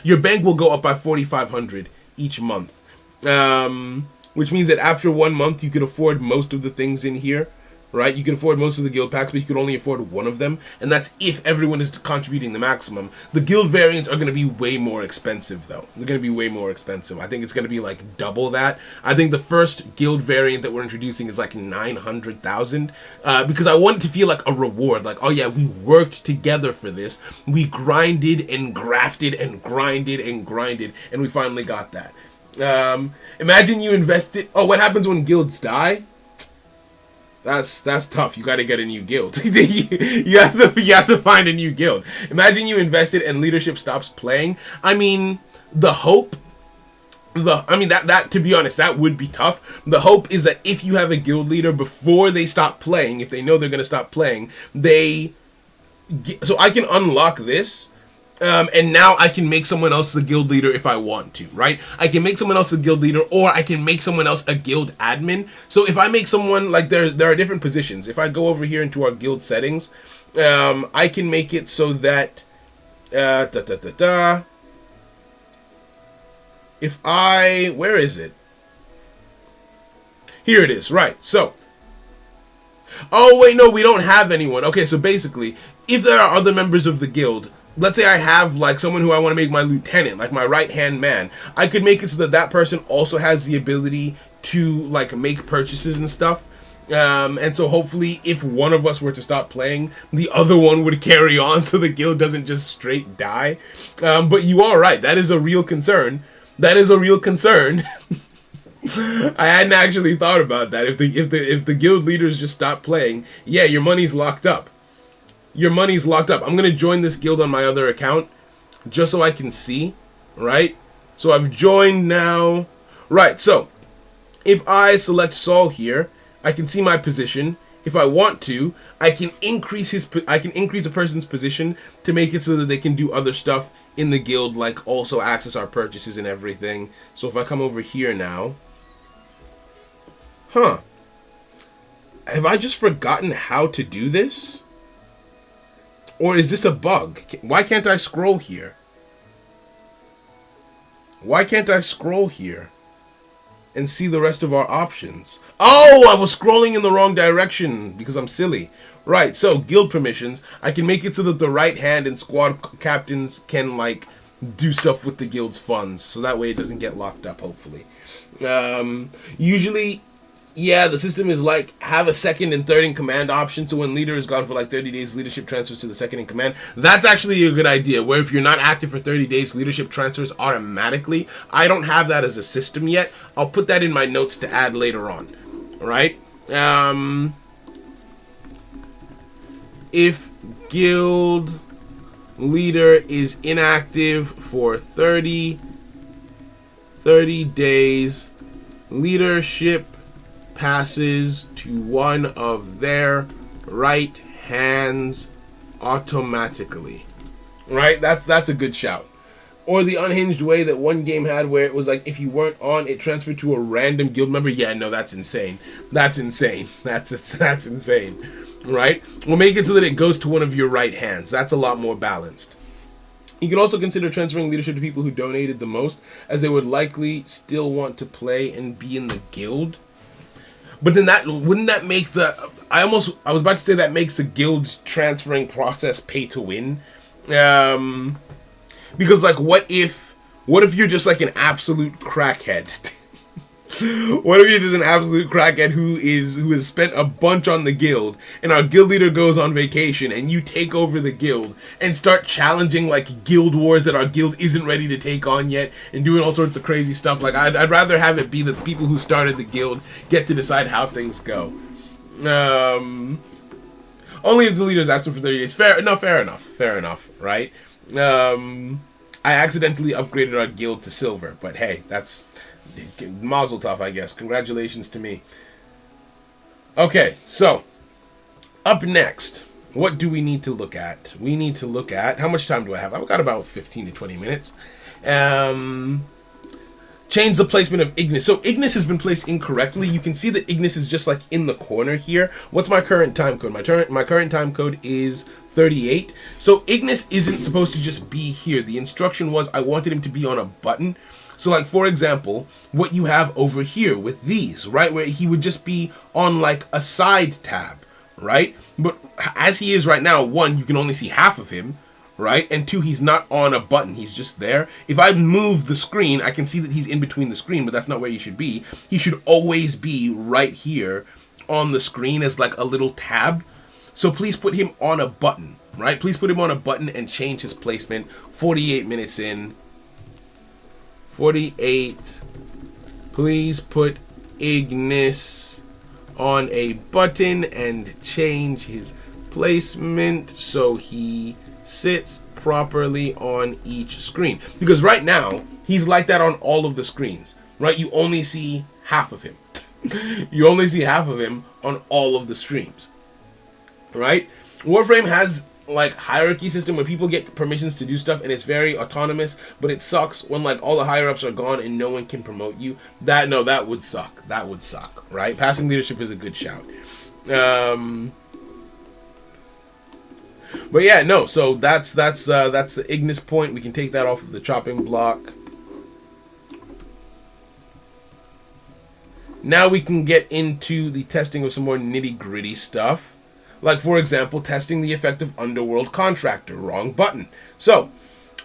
Your bank will go up by 4,500 each month. Which means that after 1 month, you can afford most of the things in here, right? You can afford most of the guild packs, but you can only afford one of them. And that's if everyone is contributing the maximum. The guild variants are going to be way more expensive, though. They're going to be way more expensive. I think it's going to be like double that. I think the first guild variant that we're introducing is like 900,000. Because I want it to feel like a reward. Like, oh yeah, we worked together for this. We grinded and grafted and grinded and grinded. And we finally got that. Imagine you invested... Oh, what happens when guilds die? That's tough. You got to get a new guild. you have to find a new guild. Imagine you invested and leadership stops playing. I mean, the hope... that to be honest, that would be tough. The hope is that if you have a guild leader before they stop playing, if they know they're going to stop playing, so I can unlock this... and now I can make someone else the guild leader if I want to, right? I can make someone else a guild leader, or I can make someone else a guild admin. So if I make someone, like, there are different positions. If I go over here into our guild settings, I can make it so that If I, where is it? Here it is, right. So, oh wait, no, we don't have anyone. Okay, so basically, if there are other members of the guild, let's say I have like someone who I want to make my lieutenant, like my right-hand man, I could make it so that that person also has the ability to like make purchases and stuff. And so hopefully if one of us were to stop playing, the other one would carry on so the guild doesn't just straight die. But you are right, that is a real concern. That is a real concern. I hadn't actually thought about that. If the guild leaders just stop playing, yeah, your money's locked up. Your money's locked up. I'm gonna join this guild on my other account just so I can see, right? So I've joined now. Right, so if I select Saul here, I can see my position. If I want to, I can increase a person's position to make it so that they can do other stuff in the guild, like also access our purchases and everything. So if I come over here now, have I just forgotten how to do this? Or is this a bug? Why can't I scroll here? Why can't I scroll here and see the rest of our options? Oh, I was scrolling in the wrong direction because I'm silly. Right, so guild permissions. I can make it so that the right hand and squad captains can like do stuff with the guild's funds, so that way it doesn't get locked up, hopefully. Usually, yeah, the system is like have a second and third in command option, so when leader is gone for like 30 days, leadership transfers to the second in command. That's actually a good idea, where if you're not active for 30 days, leadership transfers automatically. I don't have that as a system yet. I'll put that in my notes to add later on. Alright? If guild leader is inactive for 30 days, leadership passes to one of their right hands automatically. Right? That's a good shout. Or the unhinged way that one game had where it was like if you weren't on, it transferred to a random guild member. Yeah, no, that's insane. That's insane. That's insane. Right? We'll make it so that it goes to one of your right hands. That's a lot more balanced. You can also consider transferring leadership to people who donated the most, as they would likely still want to play and be in the guild. But then wouldn't that make the I was about to say that makes the guild transferring process pay to win. Because like what if you're just like an absolute crackhead? What if you're just an absolute crackhead who has spent a bunch on the guild, and our guild leader goes on vacation, and you take over the guild and start challenging like guild wars that our guild isn't ready to take on yet, and doing all sorts of crazy stuff. Like I'd rather have it be that the people who started the guild get to decide how things go. Only if the leader's absent for 30 days. Fair enough, right? I accidentally upgraded our guild to silver, but hey, that's Mazel tov, I guess. Congratulations to me. Okay, so up next, what do we need to look at? We need to look at, how much time do I have? I've got about 15 to 20 minutes. Change the placement of Ignis. So Ignis has been placed incorrectly. You can see that Ignis is just like in the corner here. What's my current time code? My current time code is 38. So Ignis isn't supposed to just be here. The instruction was I wanted him to be on a button. So like, for example, what you have over here with these, right? Where he would just be on like a side tab, right? But as he is right now, one, you can only see half of him, right? And two, he's not on a button, he's just there. If I move the screen, I can see that he's in between the screen, but that's not where he should be. He should always be right here on the screen as like a little tab. So please put him on a button, right? Please put him on a button and change his placement. 48 minutes in. 48. Please put Ignis on a button and change his placement so he sits properly on each screen. Because right now, he's like that on all of the screens, right? You only see half of him. You only see half of him on all of the streams, right? Warframe has like hierarchy system where people get permissions to do stuff and it's very autonomous, but it sucks when like all the higher ups are gone and no one can promote you. That would suck. That would suck, right? Passing leadership is a good shout. But yeah, no. So that's the Ignis point. We can take that off of the chopping block. Now we can get into the testing of some more nitty-gritty stuff. Like, for example, testing the effect of Underworld Contractor. Wrong button. So,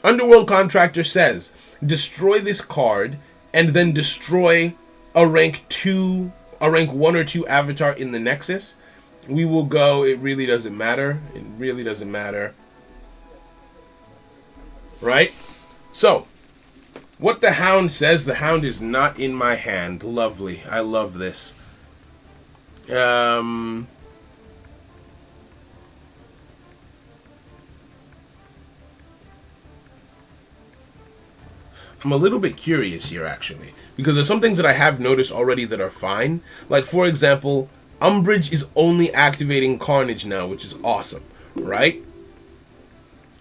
Underworld Contractor says, destroy this card and then destroy a rank 1 or 2 avatar in the Nexus. We will go, it really doesn't matter. It really doesn't matter. Right? So, what the Hound says, the Hound is not in my hand. Lovely. I love this. I'm a little bit curious here, actually, because there's some things that I have noticed already that are fine. Like, for example, Umbridge is only activating Carnage now, which is awesome, right?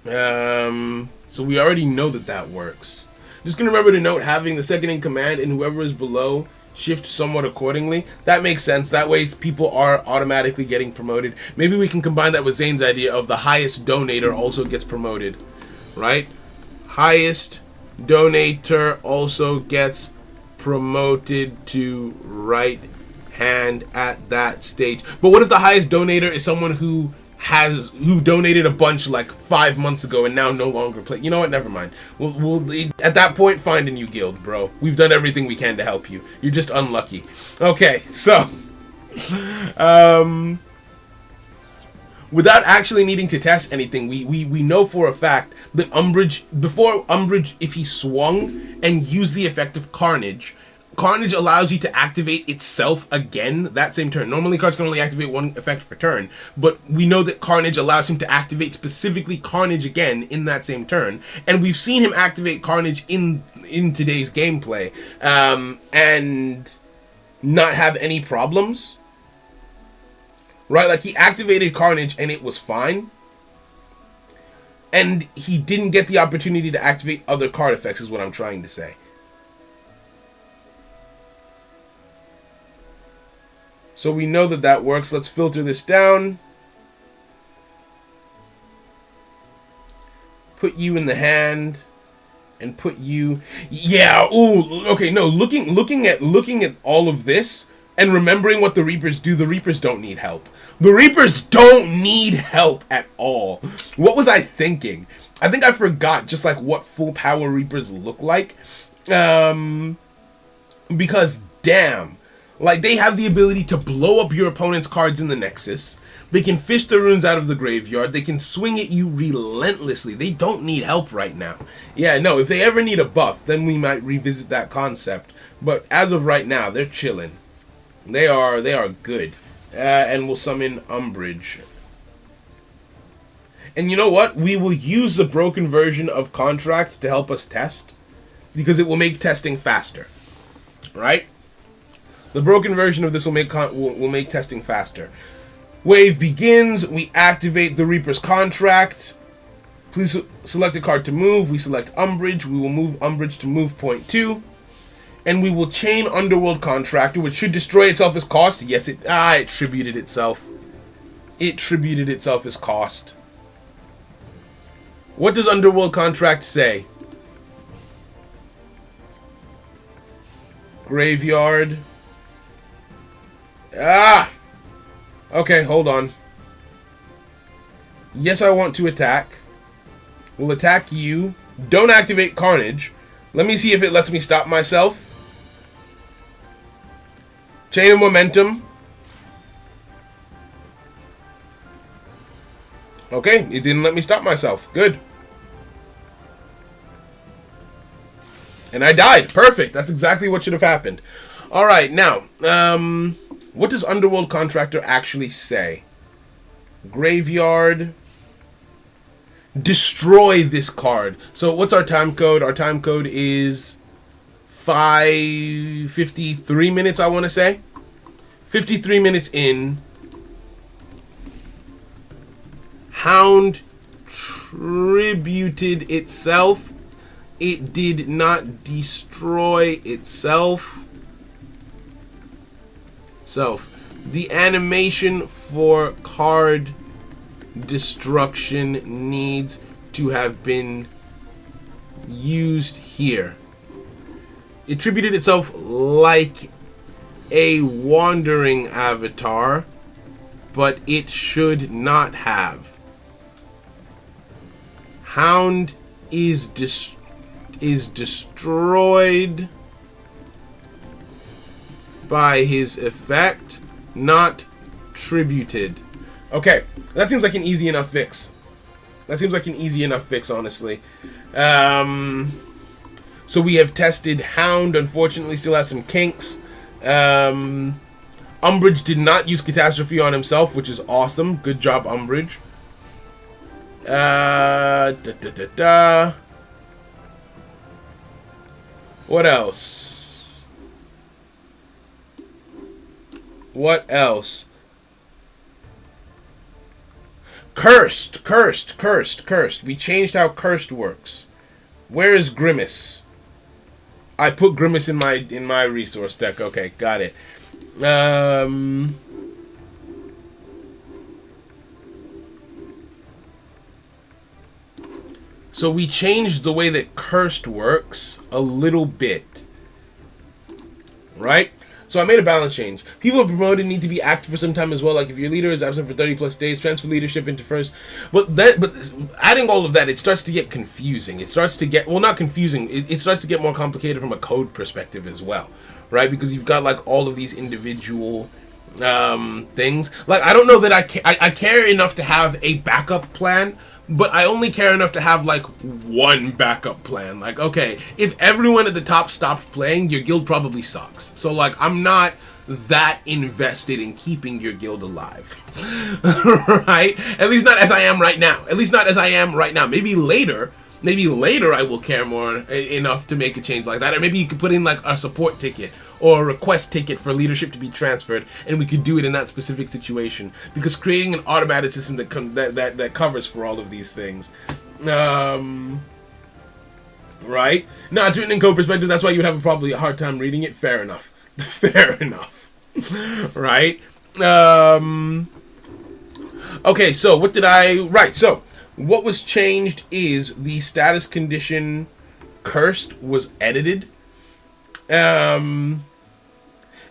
So we already know that works. Just gonna remember to note having the second in command and whoever is below shift somewhat accordingly. That makes sense. That way people are automatically getting promoted. Maybe we can combine that with Zane's idea of the highest donator also gets promoted, right? Highest donator also gets promoted to right hand at that stage. But what if the highest donator is someone who donated a bunch like 5 months ago and now no longer play? You know what? Never mind. We'll at that point find a new guild, bro. We've done everything we can to help you. You're just unlucky. Okay, so without actually needing to test anything, we know for a fact that before Umbridge, if he swung and used the effect of Carnage allows you to activate itself again that same turn. Normally cards can only activate one effect per turn, but we know that Carnage allows him to activate specifically Carnage again in that same turn, and we've seen him activate Carnage in today's gameplay and not have any problems. Right, like he activated Carnage and it was fine. And he didn't get the opportunity to activate other card effects is what I'm trying to say. So we know that works. Let's filter this down. Put you in the hand. And put you... Yeah, ooh, okay, no, looking at all of this... And remembering what the Reapers do, the Reapers don't need help. The Reapers don't need help at all. What was I thinking? I think I forgot just like what full power Reapers look like. Because damn, like they have the ability to blow up your opponent's cards in the Nexus. They can fish the runes out of the graveyard. They can swing at you relentlessly. They don't need help right now. Yeah, no, if they ever need a buff, then we might revisit that concept. But as of right now, they're chilling. They are good. And we'll summon Umbridge. And you know what? We will use the broken version of Contract to help us test. Because it will make testing faster. Right? The broken version of this will make testing faster. Wave begins. We activate the Reaper's Contract. Please select a card to move. We select Umbridge. We will move Umbridge to move point 2. And we will chain Underworld Contractor, which should destroy itself as cost. Yes, it tributed itself. It tributed itself as cost. What does Underworld Contract say? Graveyard. Okay, hold on. Yes, I want to attack. We'll attack you. Don't activate Carnage. Let me see if it lets me stop myself. Chain of Momentum. Okay, it didn't let me stop myself. Good. And I died. Perfect. That's exactly what should have happened. Alright, now, what does Underworld Contractor actually say? Graveyard. Destroy this card. So what's our time code? Our time code is 53 minutes, I want to say. 53 minutes in. Hound tributed itself. It did not destroy itself. So, the animation for card destruction needs to have been used here. It treated itself like a wandering avatar, but it should not have. Hound is destroyed by his effect, not tributed. Okay, that seems like an easy enough fix. Honestly. So we have tested Hound. Unfortunately, still has some kinks. Umbridge did not use Catastrophe on himself, which is awesome. Good job, Umbridge. What else? Cursed. We changed how cursed works. Where is Grimace? I put Grimace in my resource deck. Okay, got it. So we changed the way that cursed works a little bit. Right? So I made a balance change. People promoted need to be active for some time as well. Like if your leader is absent for 30 plus days, transfer leadership into first. But adding all of that, it starts to get confusing. It starts to get, well, not confusing. It starts to get more complicated from a code perspective as well, right? Because you've got like all of these individual things. Like I don't know that I care enough to have a backup plan. But I only care enough to have, like, one backup plan. Like, okay, if everyone at the top stopped playing, your guild probably sucks. So, like, I'm not that invested in keeping your guild alive. Right? At least not as I am right now. Maybe later I will care more enough to make a change like that. Or maybe you could put in, like, a support ticket or a request ticket for leadership to be transferred, and we could do it in that specific situation. Because creating an automated system that covers for all of these things, right? No, it's written in code perspective. That's why you would have probably a hard time reading it. Fair enough. Right? Okay. So what did I write? So what was changed is the status condition cursed was edited.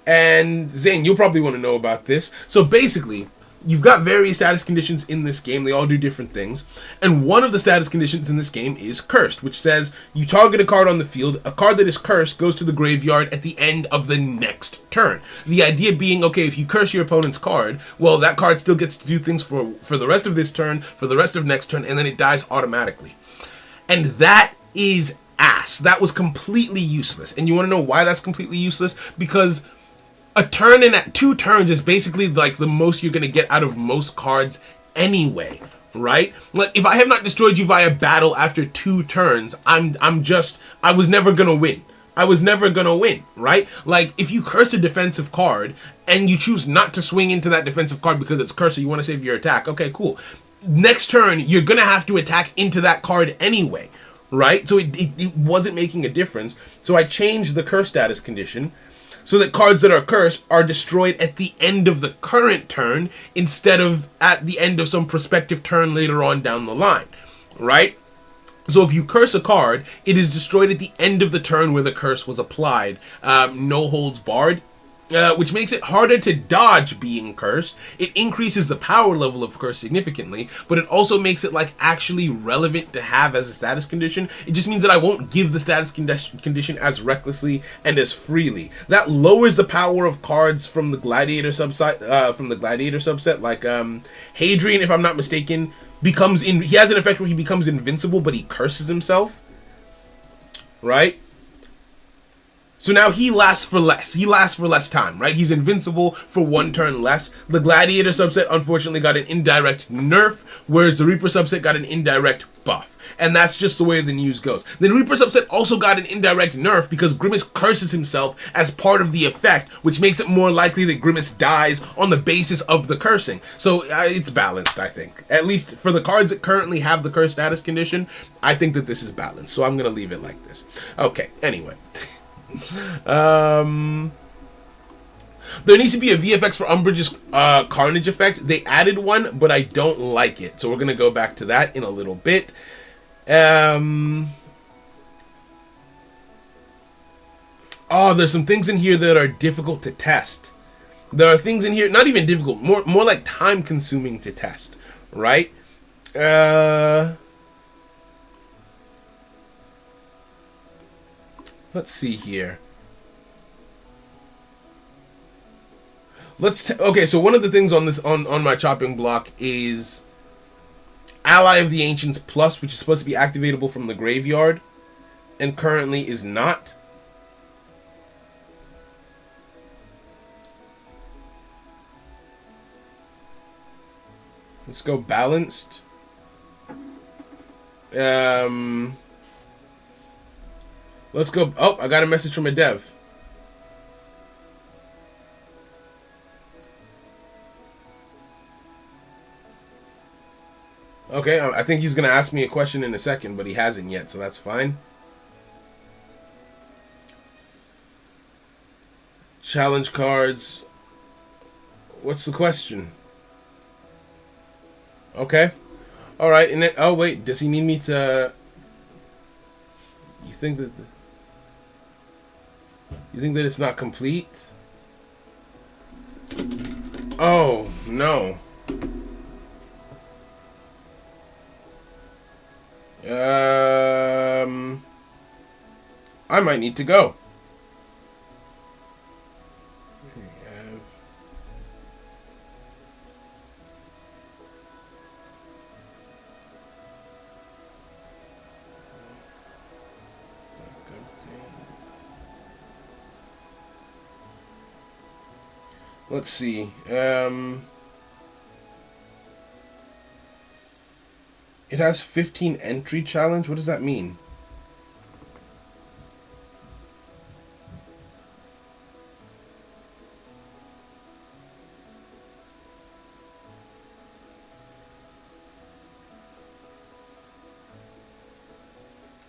And Zane, you'll probably want to know about this. So basically, you've got various status conditions in this game. They all do different things. And one of the status conditions in this game is cursed, which says you target a card on the field. A card that is cursed goes to the graveyard at the end of the next turn. The idea being, okay, if you curse your opponent's card, well, that card still gets to do things for the rest of this turn, for the rest of next turn, and then it dies automatically. And that is ass. That was completely useless. And you want to know why that's completely useless? Because a turn in at 2 turns is basically like the most you're going to get out of most cards anyway, right? Like if I have not destroyed you via battle after 2 turns, I was never going to win. Right? Like if you curse a defensive card and you choose not to swing into that defensive card because it's cursed, so you want to save your attack. Okay, cool. Next turn, you're going to have to attack into that card anyway, right? So it wasn't making a difference. So I changed the curse status condition so that cards that are cursed are destroyed at the end of the current turn instead of at the end of some prospective turn later on down the line, right? So if you curse a card, it is destroyed at the end of the turn where the curse was applied. No holds barred. Which makes it harder to dodge being cursed. It increases the power level of curse significantly, but it also makes it like actually relevant to have as a status condition. It just means that I won't give the status condition as recklessly and as freely. That lowers the power of cards from the Gladiator subset. Like Hadrian, if I'm not mistaken, he has an effect where he becomes invincible, but he curses himself. Right? So now he lasts for less time, right? He's invincible for 1 turn less. The Gladiator subset, unfortunately, got an indirect nerf, whereas the Reaper subset got an indirect buff. And that's just the way the news goes. The Reaper subset also got an indirect nerf because Grimace curses himself as part of the effect, which makes it more likely that Grimace dies on the basis of the cursing. So it's balanced, I think. At least for the cards that currently have the curse status condition, I think that this is balanced. So I'm going to leave it like this. Okay, anyway. There needs to be a VFX for Umbridge's Carnage effect. They added one, but I don't like it. So we're going to go back to that in a little bit. Oh, there's some things in here that are difficult to test. There are things in here, not even difficult, more like time-consuming to test, right? Let's see here. Okay, so one of the things on this on my chopping block is Ally of the Ancients Plus, which is supposed to be activatable from the graveyard, and currently is not. Let's go balanced. Let's go. Oh, I got a message from a dev. Okay, I think he's going to ask me a question in a second, but he hasn't yet, so that's fine. Challenge cards. What's the question? Okay. Alright, and then, oh wait, does he need me to... You think that it's not complete? Oh, no. I might need to go. Let's see. It has 15 entry challenge. What does that mean?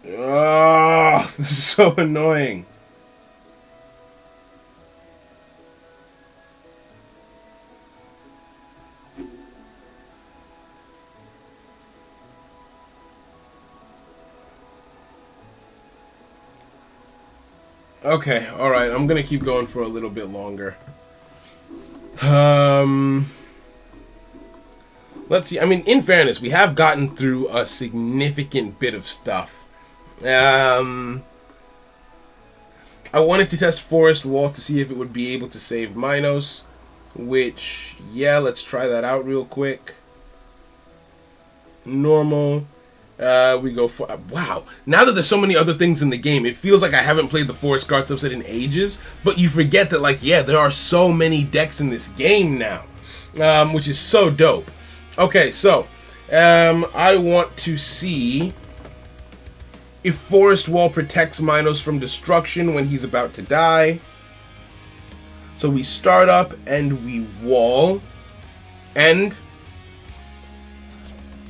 Oh, this is so annoying. Okay, alright, I'm gonna keep going for a little bit longer. Let's see, I mean, in fairness, we have gotten through a significant bit of stuff. I wanted to test Forest Wall to see if it would be able to save Minos, which, yeah, let's try that out real quick. Normal. We go for... Wow. Now that there's so many other things in the game, it feels like I haven't played the Forest Guard subset in ages, but you forget that, like, yeah, there are so many decks in this game now, which is so dope. Okay, so, I want to see if Forest Wall protects Minos from destruction when he's about to die. So we start up and we wall. End.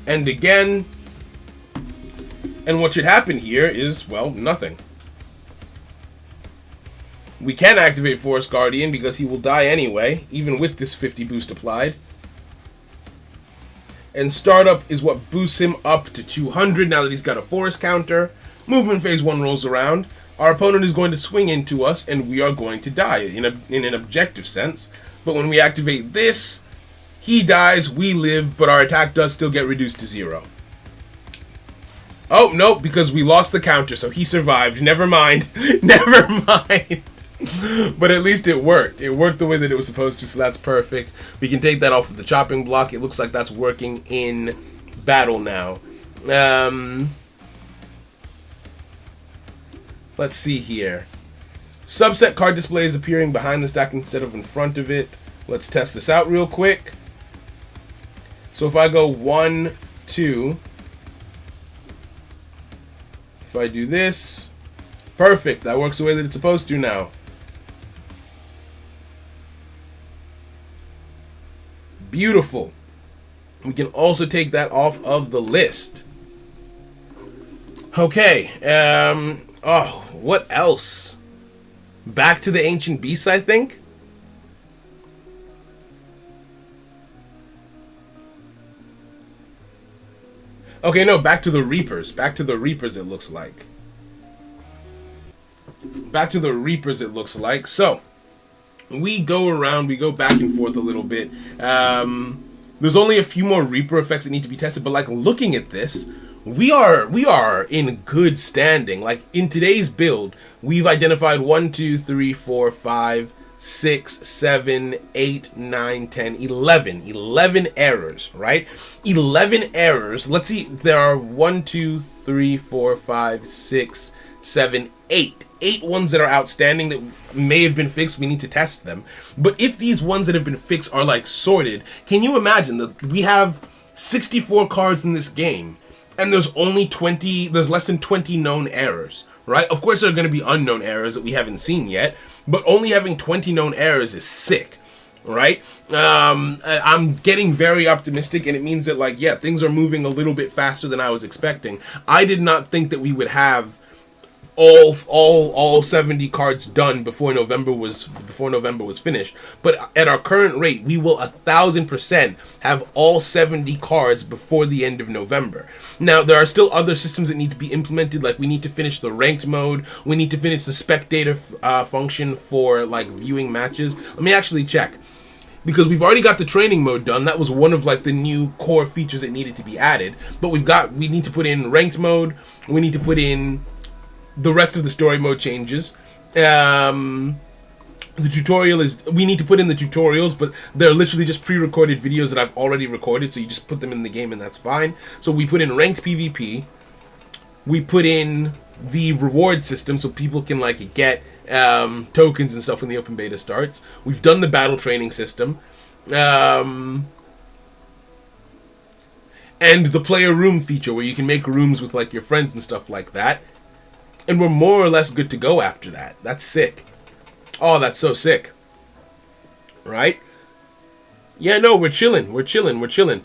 End again. And what should happen here is, well, nothing. We can activate Forest Guardian because he will die anyway, even with this 50 boost applied. And startup is what boosts him up to 200 now that he's got a forest counter. Movement phase 1 rolls around. Our opponent is going to swing into us, and we are going to die in an objective sense. But when we activate this, he dies, we live, but our attack does still get reduced to 0. Oh, no, because we lost the counter, so he survived. Never mind. Never mind. But at least it worked. It worked the way that it was supposed to, so that's perfect. We can take that off of the chopping block. It looks like that's working in battle now. Let's see here. Subset card display is appearing behind the stack instead of in front of it. Let's test this out real quick. So if I go 1, 2... If I do this, perfect. That works the way that it's supposed to now. Beautiful. We can also take that off of the list. Okay. Oh, what else? Back to the Ancient Beasts, I think. Okay, no, back to the Reapers. Back to the Reapers, it looks like. Back to the Reapers, it looks like. So, we go around, we go back and forth a little bit. There's only a few more Reaper effects that need to be tested, but like looking at this, we are in good standing. Like in today's build, we've identified 1, 2, 3, 4, 5, 6, 7, 8, 9, 10, 11 errors, right? 11 errors. Let's see, there are 1, 2, 3, 4, 5, 6, 7, 8 ones that are outstanding that may have been fixed. We need to test them. But if these ones that have been fixed are like sorted, can you imagine that we have 64 cards in this game and there's less than 20 known errors, right? Of course there are going to be unknown errors that we haven't seen yet, but only having 20 known errors is sick, right? I'm getting very optimistic, and it means that, like, yeah, things are moving a little bit faster than I was expecting. I did not think that we would have all 70 cards done before November was finished, but at our current rate we will 1000% have all 70 cards before the end of November. Now there are still other systems that need to be implemented, like we need to finish the ranked mode, we need to finish the spectator function for like viewing matches. Let me actually check, because we've already got the training mode done. That was one of like the new core features that needed to be added, but we need to put in ranked mode, we need to put in the rest of the story mode changes. The tutorial we need to put in the tutorials, but they're literally just pre-recorded videos that I've already recorded, so you just put them in the game and that's fine. So we put in ranked PvP, we put in the reward system so people can like get tokens and stuff when the open beta starts. We've done the battle training system, and the player room feature where you can make rooms with like your friends and stuff like that. And we're more or less good to go after that. That's sick. Oh, that's so sick. Right? Yeah, no, we're chilling. We're chilling.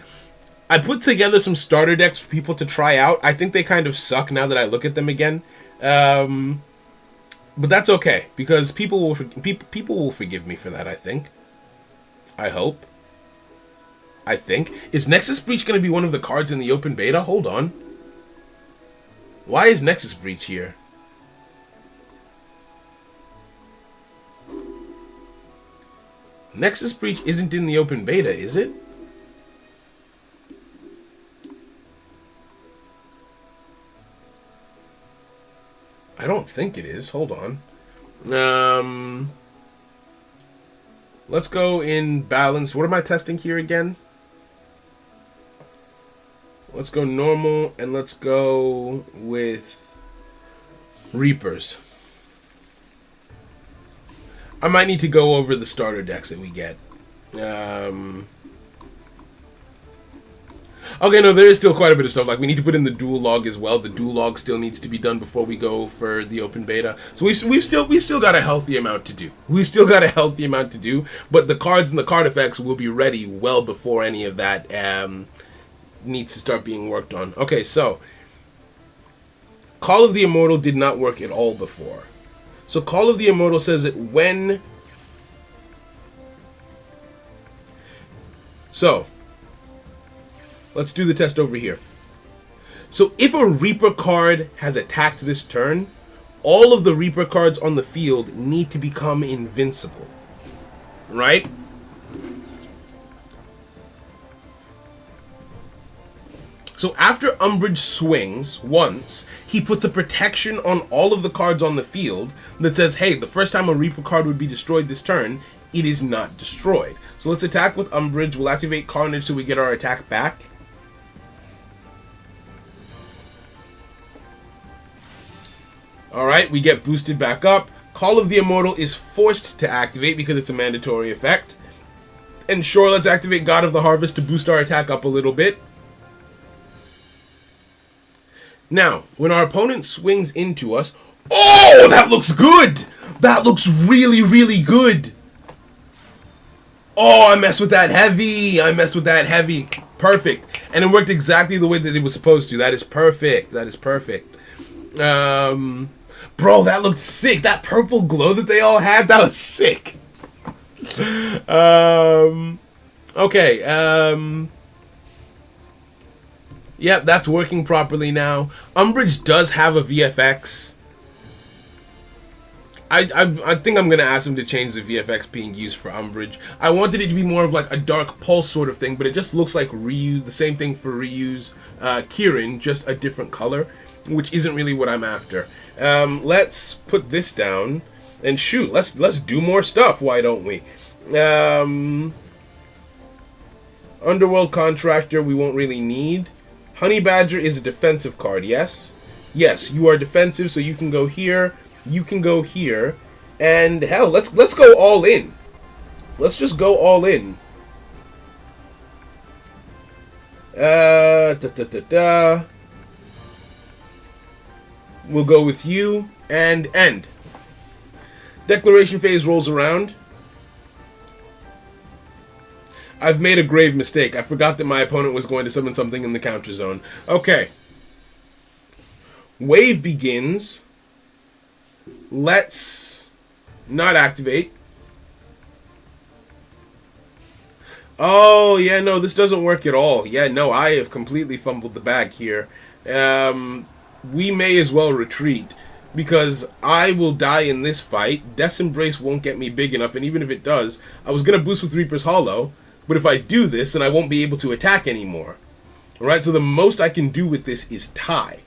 I put together some starter decks for people to try out. I think they kind of suck now that I look at them again. But that's okay, because people will forgive me for that, I think. I hope. I think. Is Nexus Breach going to be one of the cards in the open beta? Hold on. Why is Nexus Breach here? Nexus Breach isn't in the open beta, is it? I don't think it is. Hold on. Let's go in balance. What am I testing here again? Let's go normal, and let's go with Reapers. I might need to go over the starter decks that we get. Okay, no, there is still quite a bit of stuff. Like, we need to put in the dual log as well. The dual log still needs to be done before we go for the open beta. So we've still got a healthy amount to do. But the cards and the card effects will be ready well before any of that needs to start being worked on. Okay, so Call of the Immortal did not work at all before. So Call of the Immortal says that when... So, let's do the test over here. So if a Reaper card has attacked this turn, all of the Reaper cards on the field need to become invincible. Right? So after Umbridge swings once, he puts a protection on all of the cards on the field that says, hey, the first time a Reaper card would be destroyed this turn, it is not destroyed. So let's attack with Umbridge. We'll activate Carnage so we get our attack back. Alright, we get boosted back up. Call of the Immortal is forced to activate because it's a mandatory effect. And sure, let's activate God of the Harvest to boost our attack up a little bit. Now, when our opponent swings into us... Oh, that looks good! That looks really, really good! Oh, I messed with that heavy! Perfect. And it worked exactly the way that it was supposed to. That is perfect. Bro, that looked sick. That purple glow that they all had, that was sick. Okay, Yep, that's working properly now. Umbridge does have a VFX. I think I'm going to ask him to change the VFX being used for Umbridge. I wanted it to be more of like a Dark Pulse sort of thing, but it just looks like Ryu's, the same thing for Ryu's Kirin, just a different color, which isn't really what I'm after. Let's put this down, and shoot, let's do more stuff, why don't we? Underworld Contractor we won't really need. Honey Badger is a defensive card, yes? Yes, you are defensive, so you can go here. You can go here, and hell, let's go all in. Let's just go all in. We'll go with you and end. Declaration phase rolls around. I've made a grave mistake. I forgot that my opponent was going to summon something in the counter zone. Okay. Wave begins. Let's not activate. Oh, yeah, no, this doesn't work at all. Yeah, no, I have completely fumbled the bag here. We may as well retreat, because I will die in this fight. Death's Embrace won't get me big enough, and even if it does, I was going to boost with Reaper's Hollow, but if I do this, then I won't be able to attack anymore. Alright, so the most I can do with this is tie.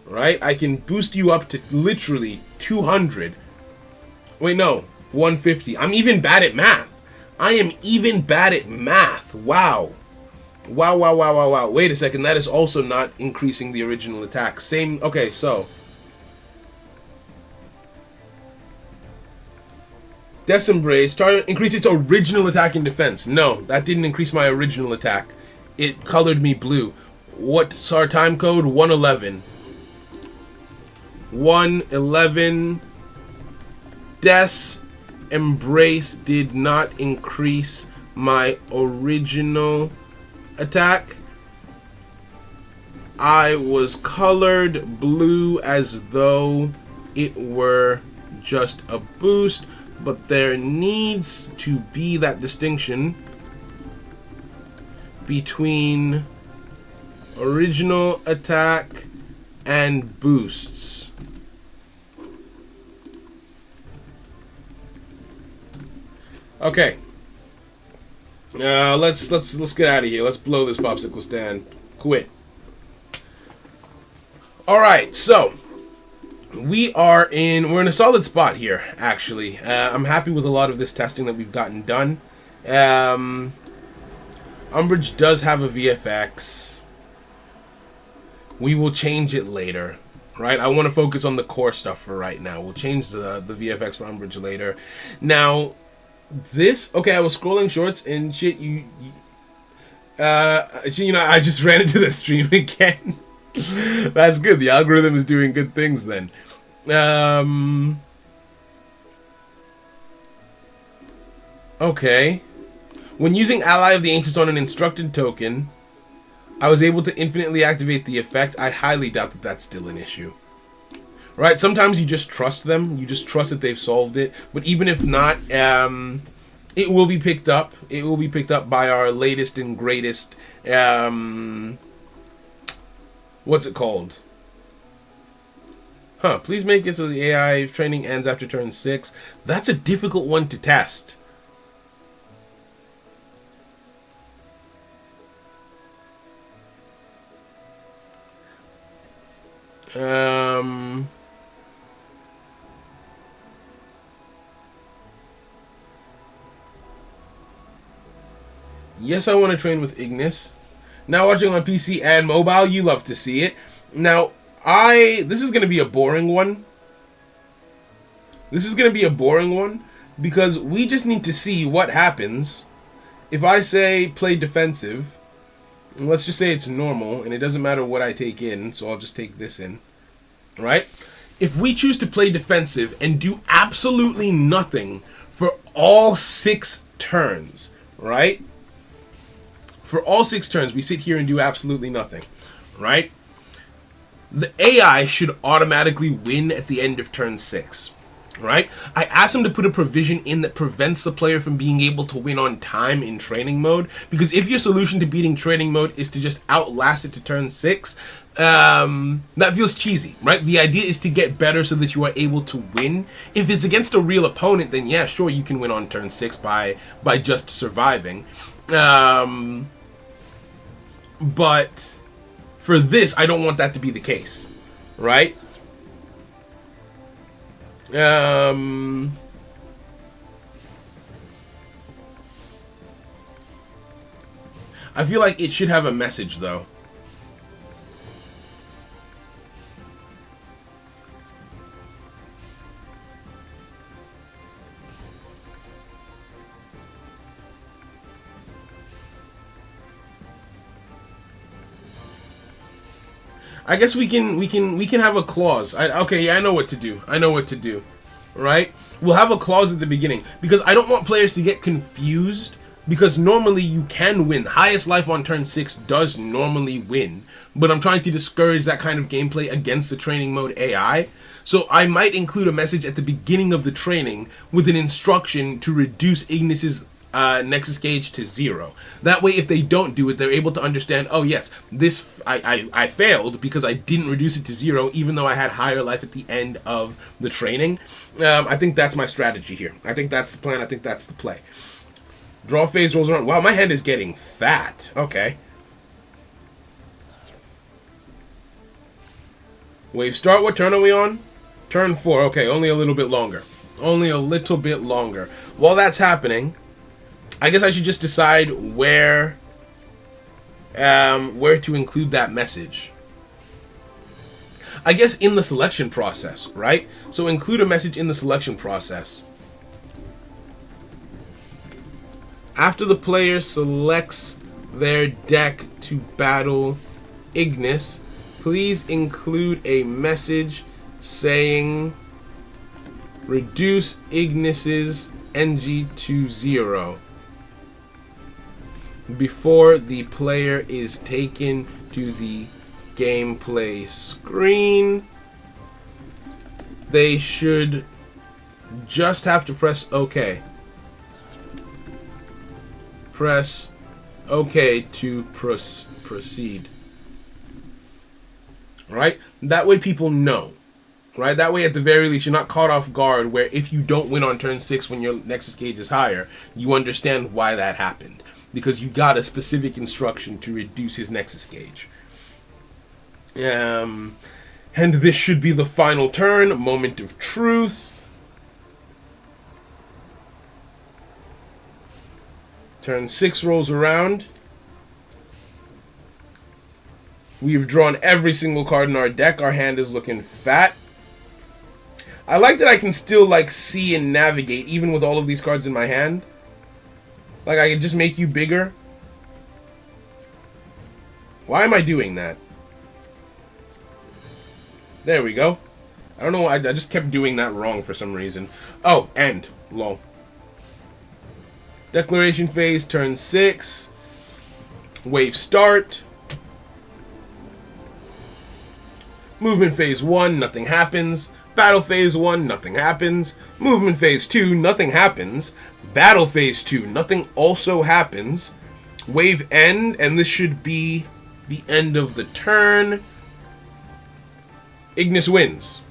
Right? I can boost you up to literally 200. Wait, no. 150. I'm even bad at math. I am even bad at math. Wow. Wow. Wait a second. That is also not increasing the original attack. Same. Okay, so. Death's Embrace. Increase its original attack and defense. No, that didn't increase my original attack. It colored me blue. What's our time code? 111. 111. Death's Embrace did not increase my original attack. I was colored blue as though it were just a boost, but there needs to be that distinction between original attack and boosts. Okay. Let's get out of here. Let's blow this popsicle stand. Quit. All right. So we're in a solid spot here. Actually, I'm happy with a lot of this testing that we've gotten done. Umbridge does have a VFX. We will change it later. Right? I want to focus on the core stuff for right now. We'll change the VFX for Umbridge later. Now. Okay, I was scrolling shorts and shit, I just ran into the stream again. That's good. The algorithm is doing good things then. Okay. When using Ally of the Ancients on an instructed token, I was able to infinitely activate the effect. I highly doubt that that's still an issue. Right? Sometimes you just trust them. You just trust that they've solved it. But even if not, it will be picked up. It will be picked up by our latest and greatest, what's it called? Please make it so the AI training ends after turn 6. That's a difficult one to test. Yes, I want to train with Ignis. Now watching on PC and mobile, you love to see it. Now, this is going to be a boring one. This is going to be a boring one because we just need to see what happens if I say play defensive. And let's just say it's normal, and it doesn't matter what I take in, so I'll just take this in. Right? If we choose to play defensive and do absolutely nothing for all 6 turns, right? For all 6 turns, we sit here and do absolutely nothing, right? The AI should automatically win at the end of turn 6. right? I asked him to put a provision in that prevents the player from being able to win on time in training mode, because if your solution to beating training mode is to just outlast it to turn 6, that feels cheesy, right? The idea is to get better so that you are able to win. If it's against a real opponent, then yeah, sure, you can win on turn 6 by just surviving. But for this, I don't want that to be the case, right? I feel like it should have a message, though. I guess we can have a clause. Okay, yeah, I know what to do. Right? We'll have a clause at the beginning, because I don't want players to get confused, because normally you can win. Highest life on turn 6 does normally win, but I'm trying to discourage that kind of gameplay against the training mode AI. So I might include a message at the beginning of the training with an instruction to reduce Ignis's Nexus gauge to 0. That way, if they don't do it, they're able to understand, oh yes, this I failed because I didn't reduce it to 0, even though I had higher life at the end of the training. I think that's my strategy here. I think that's the plan. I think that's the play. Draw phase rolls around. Wow, my hand is getting fat. Okay. Wave start. What turn are we on? Turn 4. Okay, only a little bit longer. Only a little bit longer. While that's happening, I guess I should just decide where to include that message. I guess in the selection process, right? So include a message in the selection process. After the player selects their deck to battle Ignis, please include a message saying reduce Ignis's NG to 0 before the player is taken to the gameplay screen. They should just have to press OK. Press OK to proceed. Right? That way people know. Right? That way, at the very least, you're not caught off guard where if you don't win on turn 6 when your Nexus gauge is higher, you understand why that happened. Because you got a specific instruction to reduce his Nexus gauge. And this should be the final turn. Moment of truth. Turn 6 rolls around. We've drawn every single card in our deck. Our hand is looking fat. I like that I can still, like, see and navigate even with all of these cards in my hand. Like, I can just make you bigger. Why am I doing that? There we go. I don't know why. I just kept doing that wrong for some reason. Oh, end. Lol. Declaration phase, turn 6. Wave start. Movement phase 1, nothing happens. Battle phase 1, nothing happens. Movement phase 2, nothing happens. Battle phase 2, nothing also happens. Wave end, and this should be the end of the turn. Ignis wins.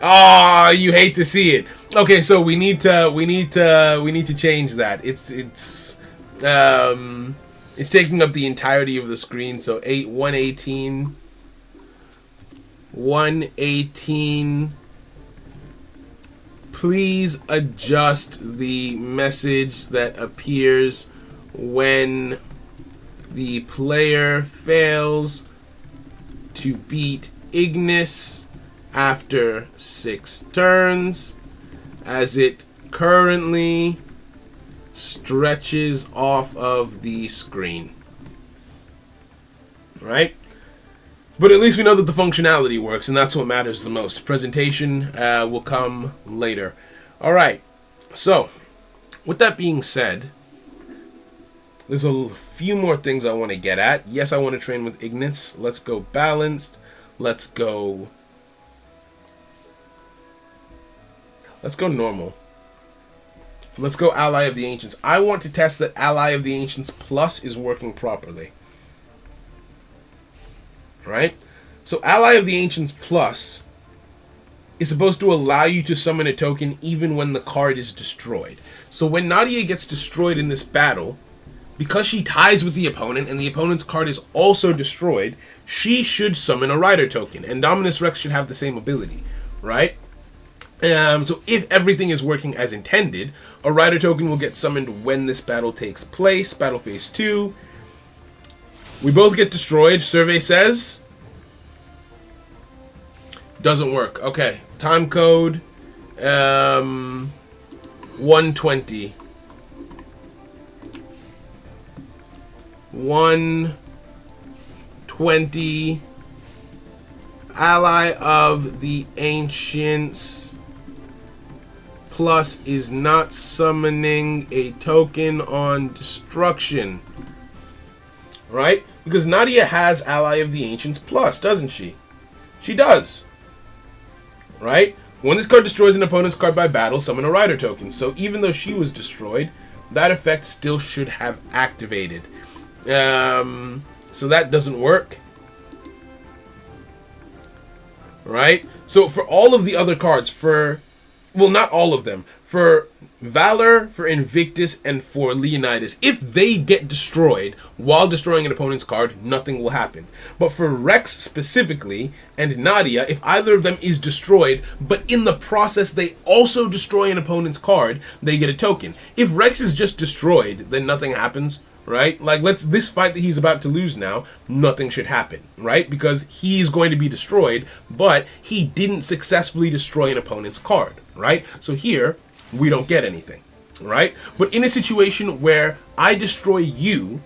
Ah, you hate to see it. Okay, so we need to change that. It's taking up the entirety of the screen. So 118. 118. Please adjust the message that appears when the player fails to beat Ignis after 6 turns, as it currently stretches off of the screen. Right? But at least we know that the functionality works, and that's what matters the most. Presentation will come later. Alright, so, with that being said, there's a few more things I want to get at. Yes, I want to train with Ignis. Let's go balanced. Let's go Let's go normal. Let's go Ally of the Ancients. I want to test that Ally of the Ancients Plus is working properly. Right? So Ally of the Ancients Plus is supposed to allow you to summon a token even when the card is destroyed. So when Nadia gets destroyed in this battle, because she ties with the opponent and the opponent's card is also destroyed, she should summon a Rider token. And Dominus Rex should have the same ability. Right? So if everything is working as intended, a Rider token will get summoned when this battle takes place. Battle phase 2. We both get destroyed. Survey says. Doesn't work. Okay. Time code. 120. 120. Ally of the Ancients Plus is not summoning a token on destruction. Right? Because Nadia has Ally of the Ancients Plus, doesn't she? She does. Right? When this card destroys an opponent's card by battle, summon a Rider token. So even though she was destroyed, that effect still should have activated. So that doesn't work. Right? So for all of the other cards, well, not all of them, for Valor, for Invictus, and for Leonidas, if they get destroyed while destroying an opponent's card, nothing will happen. But for Rex specifically, and Nadia, if either of them is destroyed, but in the process they also destroy an opponent's card, they get a token. If Rex is just destroyed, then nothing happens. Right? Like, this fight that he's about to lose now, nothing should happen, right? Because he's going to be destroyed, but he didn't successfully destroy an opponent's card, right? So here, we don't get anything, right? But in a situation where I destroy you,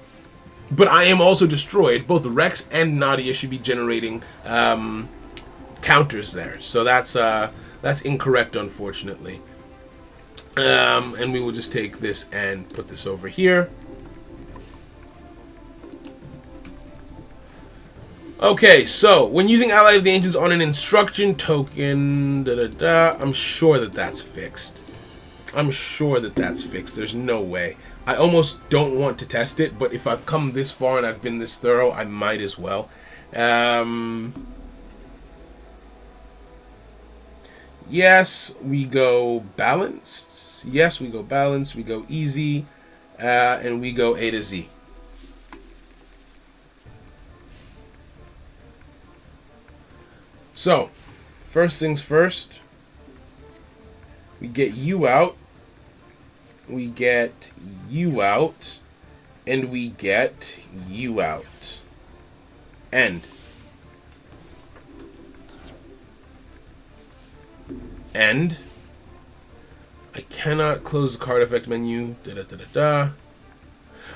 but I am also destroyed, both Rex and Nadia should be generating counters there. So that's incorrect, unfortunately. And we will just take this and put this over here. Okay, so when using Ally of the Ancients on an instruction token, I'm sure that that's fixed. I'm sure that that's fixed. There's no way. I almost don't want to test it, but if I've come this far and I've been this thorough, I might as well. Yes, we go balanced. Yes, we go balanced. We go easy. And we go A to Z. So, first things first, we get you out, we get you out, and we get you out. End. End. I cannot close the card effect menu.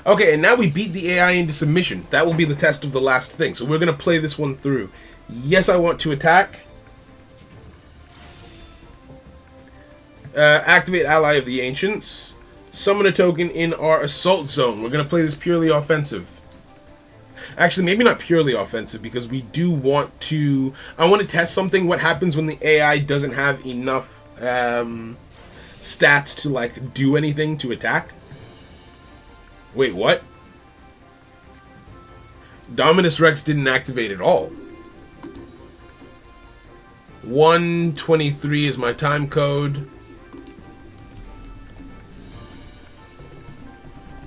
Okay, and now we beat the AI into submission. That will be the test of the last thing. So we're going to play this one through. Yes, I want to attack. Activate Ally of the Ancients. Summon a token in our assault zone. We're going to play this purely offensive. Actually, maybe not purely offensive, because we do want to... I want to test something. What happens when the AI doesn't have enough stats to, like, do anything to attack? Wait, what? Dominus Rex didn't activate at all. 123 is my time code.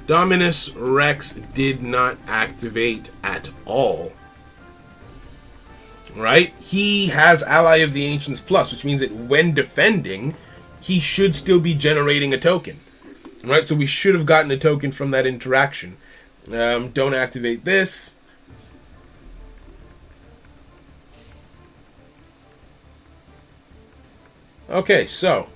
Dominus Rex did not activate at all. Right? He has Ally of the Ancients Plus, which means that when defending, he should still be generating a token. Right? So we should have gotten a token from that interaction. Don't activate this. Okay, so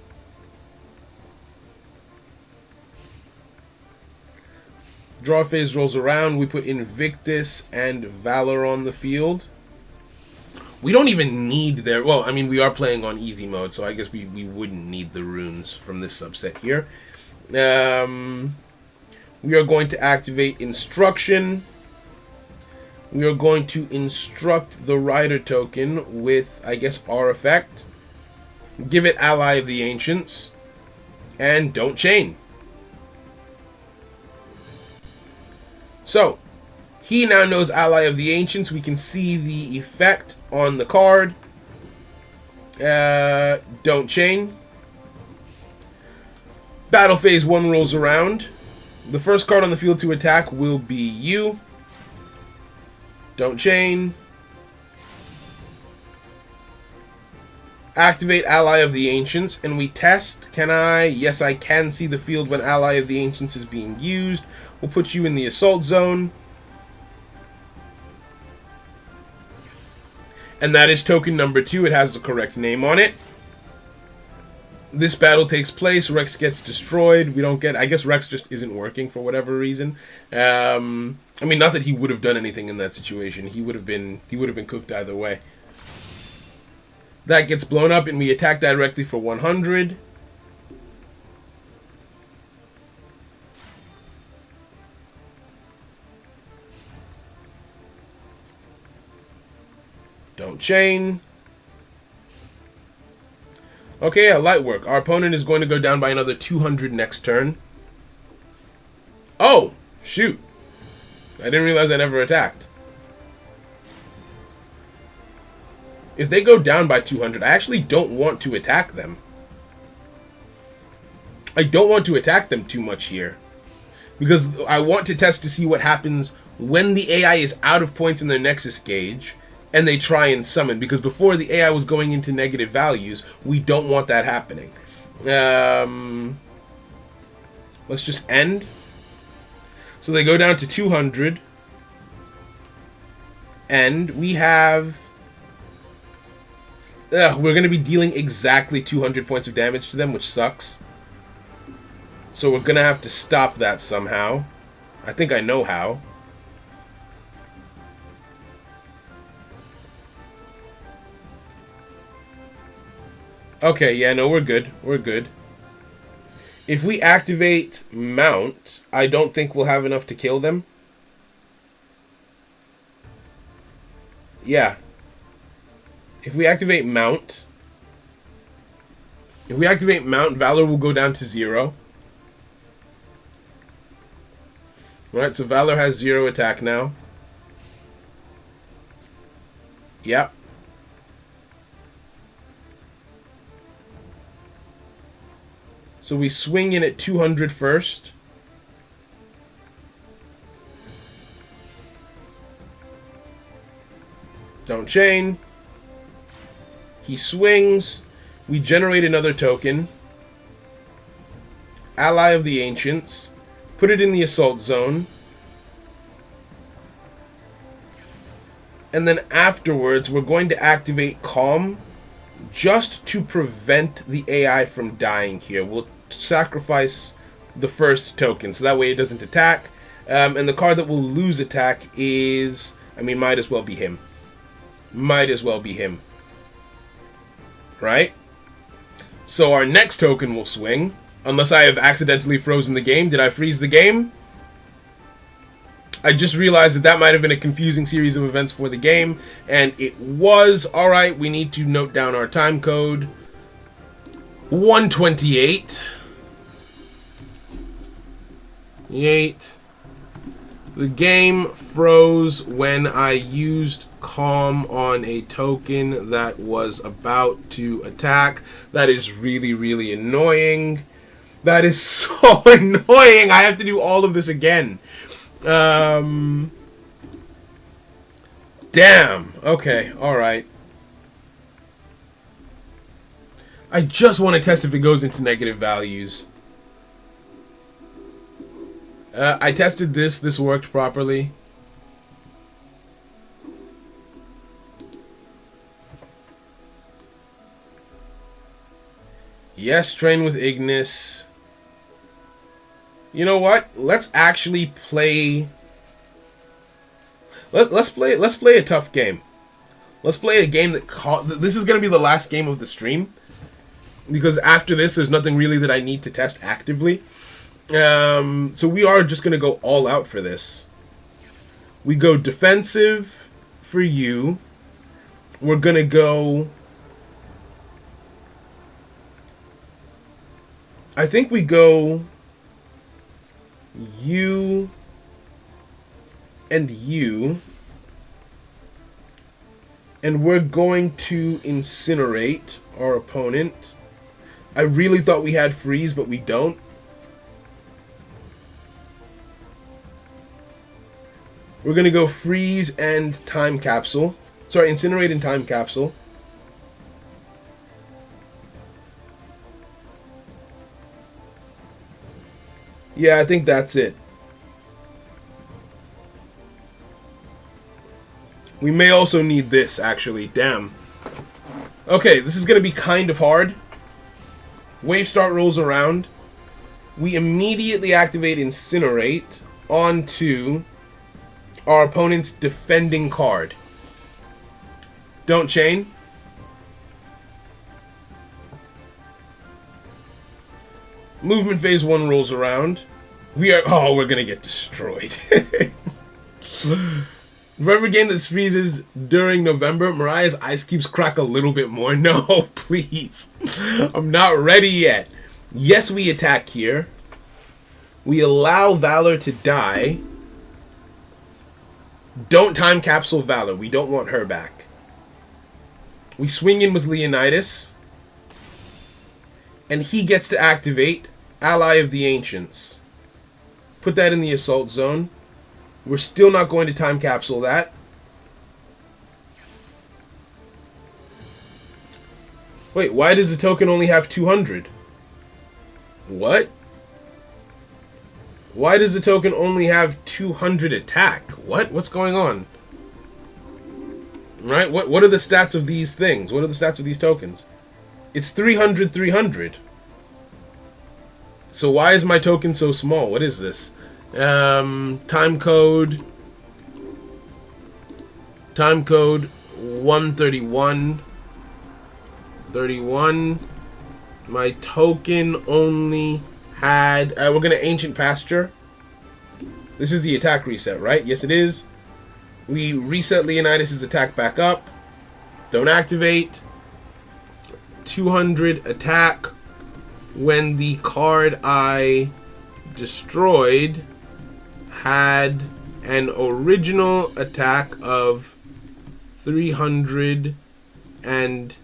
draw phase rolls around. We put Invictus and Valor on the field. We don't even need their... Well, I mean, we are playing on easy mode, so I guess we wouldn't need the runes from this subset here. We are going to activate Instruction. We are going to instruct the Rider token with, I guess, our effect. give it Ally of the Ancients, and don't chain. So, he now knows Ally of the Ancients. We can see the effect on the card. Don't chain. Battle phase 1 rolls around. The first card on the field to attack will be you. Don't chain. Activate Ally of the Ancients, and we test. Can I? Yes, I can see the field when Ally of the Ancients is being used. We'll put you in the assault zone. And that is token number 2. It has the correct name on it. This battle takes place. Rex gets destroyed. We don't get... I guess Rex just isn't working for whatever reason. I mean, not that he would have done anything in that situation. He would have been cooked either way. That gets blown up, and we attack directly for 100. Don't chain. Okay, light work. Our opponent is going to go down by another 200 next turn. Oh, shoot. I didn't realize I never attacked. If they go down by 200, I actually don't want to attack them. I don't want to attack them too much here. Because I want to test to see what happens when the AI is out of points in their Nexus gauge and they try and summon. Because before the AI was going into negative values, we don't want that happening. Let's just end. So they go down to 200. And we have... we're going to be dealing exactly 200 points of damage to them, which sucks. So we're going to have to stop that somehow. I think I know how. Okay, yeah, no, we're good. We're good. If we activate Mount, I don't think we'll have enough to kill them. Yeah. If we activate Mount, Valor will go down to 0. Alright, so Valor has 0 attack now. Yep. So we swing in at 200 first. Don't chain. He swings. We generate another token. Ally of the Ancients. Put it in the assault zone. And then afterwards, we're going to activate Calm just to prevent the AI from dying here. We'll sacrifice the first token, so that way it doesn't attack. And the card that will lose attack is... I mean, might as well be him. Might as well be him. Right? So our next token will swing. Unless I have accidentally frozen the game. Did I freeze the game? I just realized that that might have been a confusing series of events for the game. And it was. Alright, we need to note down our time code. 128. 8. The game froze when I used Calm on a token that was about to attack. That is really, really annoying. That is so annoying. I have to do all of this again. Damn. Okay, alright. I just want to test if it goes into negative values. I tested this. This worked properly. Yes, train with Ignis. You know what? Let's actually play. Let's play a tough game. Let's play a game that this is going to be the last game of the stream, because after this, there's nothing really that I need to test actively. So we are just going to go all out for this. We go defensive for you. We're going to go I think we go you and you. And we're going to incinerate our opponent. I really thought we had freeze, but we don't. We're going to go freeze and time capsule. Sorry, incinerate and time capsule. Yeah, I think that's it. We may also need this, actually. Damn. Okay, this is going to be kind of hard. Wave start rolls around. We immediately activate Incinerate onto our opponent's defending card. Don't chain. Movement phase 1 rolls around. We're going to get destroyed. For every game that freezes during November, Mariah's ice cubes crack a little bit more. No, please. I'm not ready yet. Yes, we attack here. We allow Valor to die. Don't time capsule Valor. We don't want her back. We swing in with Leonidas. And he gets to activate Ally of the Ancients. Put that in the assault zone. We're still not going to time capsule that. Wait, why does the token only have 200? What? Why does the token only have 200 attack? What? What's going on? Right? What are the stats of these things? What are the stats of these tokens? It's 300, 300. So why is my token so small? What is this? Time code 131 31. My token only had we're gonna Ancient Pasture. This is the attack reset, right? Yes, it is. We reset Leonidas' attack back up. Don't activate. 200 attack when the card I destroyed had an original attack of 300 and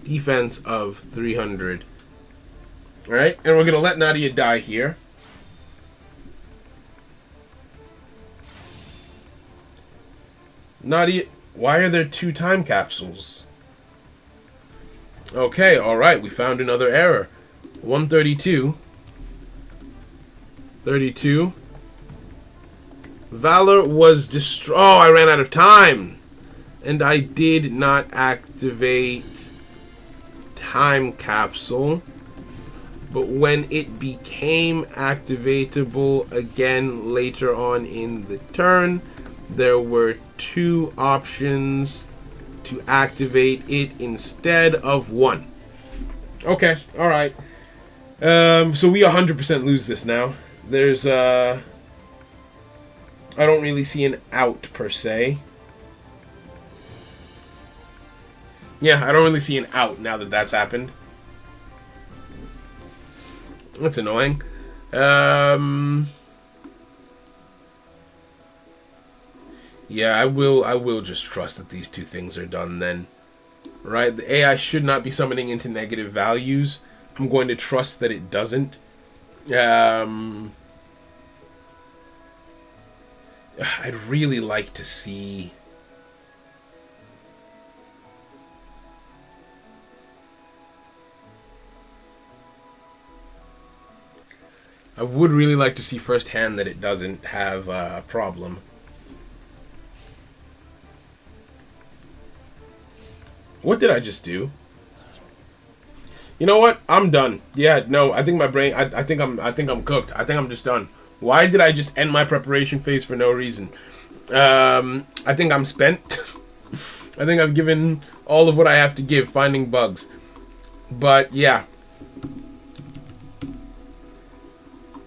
defense of 300. Alright, and we're going to let Nadia die here. Nadia, why are there 2 time capsules? Okay, alright, we found another error. 132. 32. Valor was destroyed. Oh, I ran out of time. And I did not activate time capsule. But when it became activatable again later on in the turn, there were 2 options to activate it instead of 1. Okay, alright. So we 100% lose this now. There's, I don't really see an out, per se. Yeah, I don't really see an out now that that's happened. That's annoying. Yeah, I will just trust that these 2 things are done then. Right? The AI should not be summoning into negative values. I'm going to trust that it doesn't. I'd really like to see... I would really like to see firsthand that it doesn't have a problem. What did I just do? You know what? I'm done. Yeah, no, I think my brain I think I'm cooked. I think I'm just done. Why did I just end my preparation phase for no reason? I think I'm spent. I think I've given all of what I have to give finding bugs. But yeah.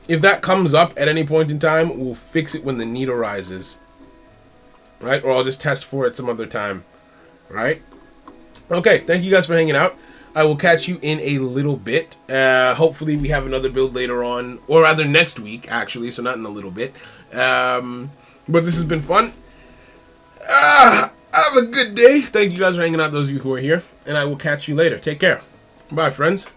If that comes up at any point in time, we'll fix it when the need arises. Right? Or I'll just test for it some other time. Right? Okay, thank you guys for hanging out. I will catch you in a little bit. Hopefully we have another build later on, or rather next week, actually, so not in a little bit. But this has been fun. Have a good day. Thank you guys for hanging out, those of you who are here, and I will catch you later. Take care. Bye, friends.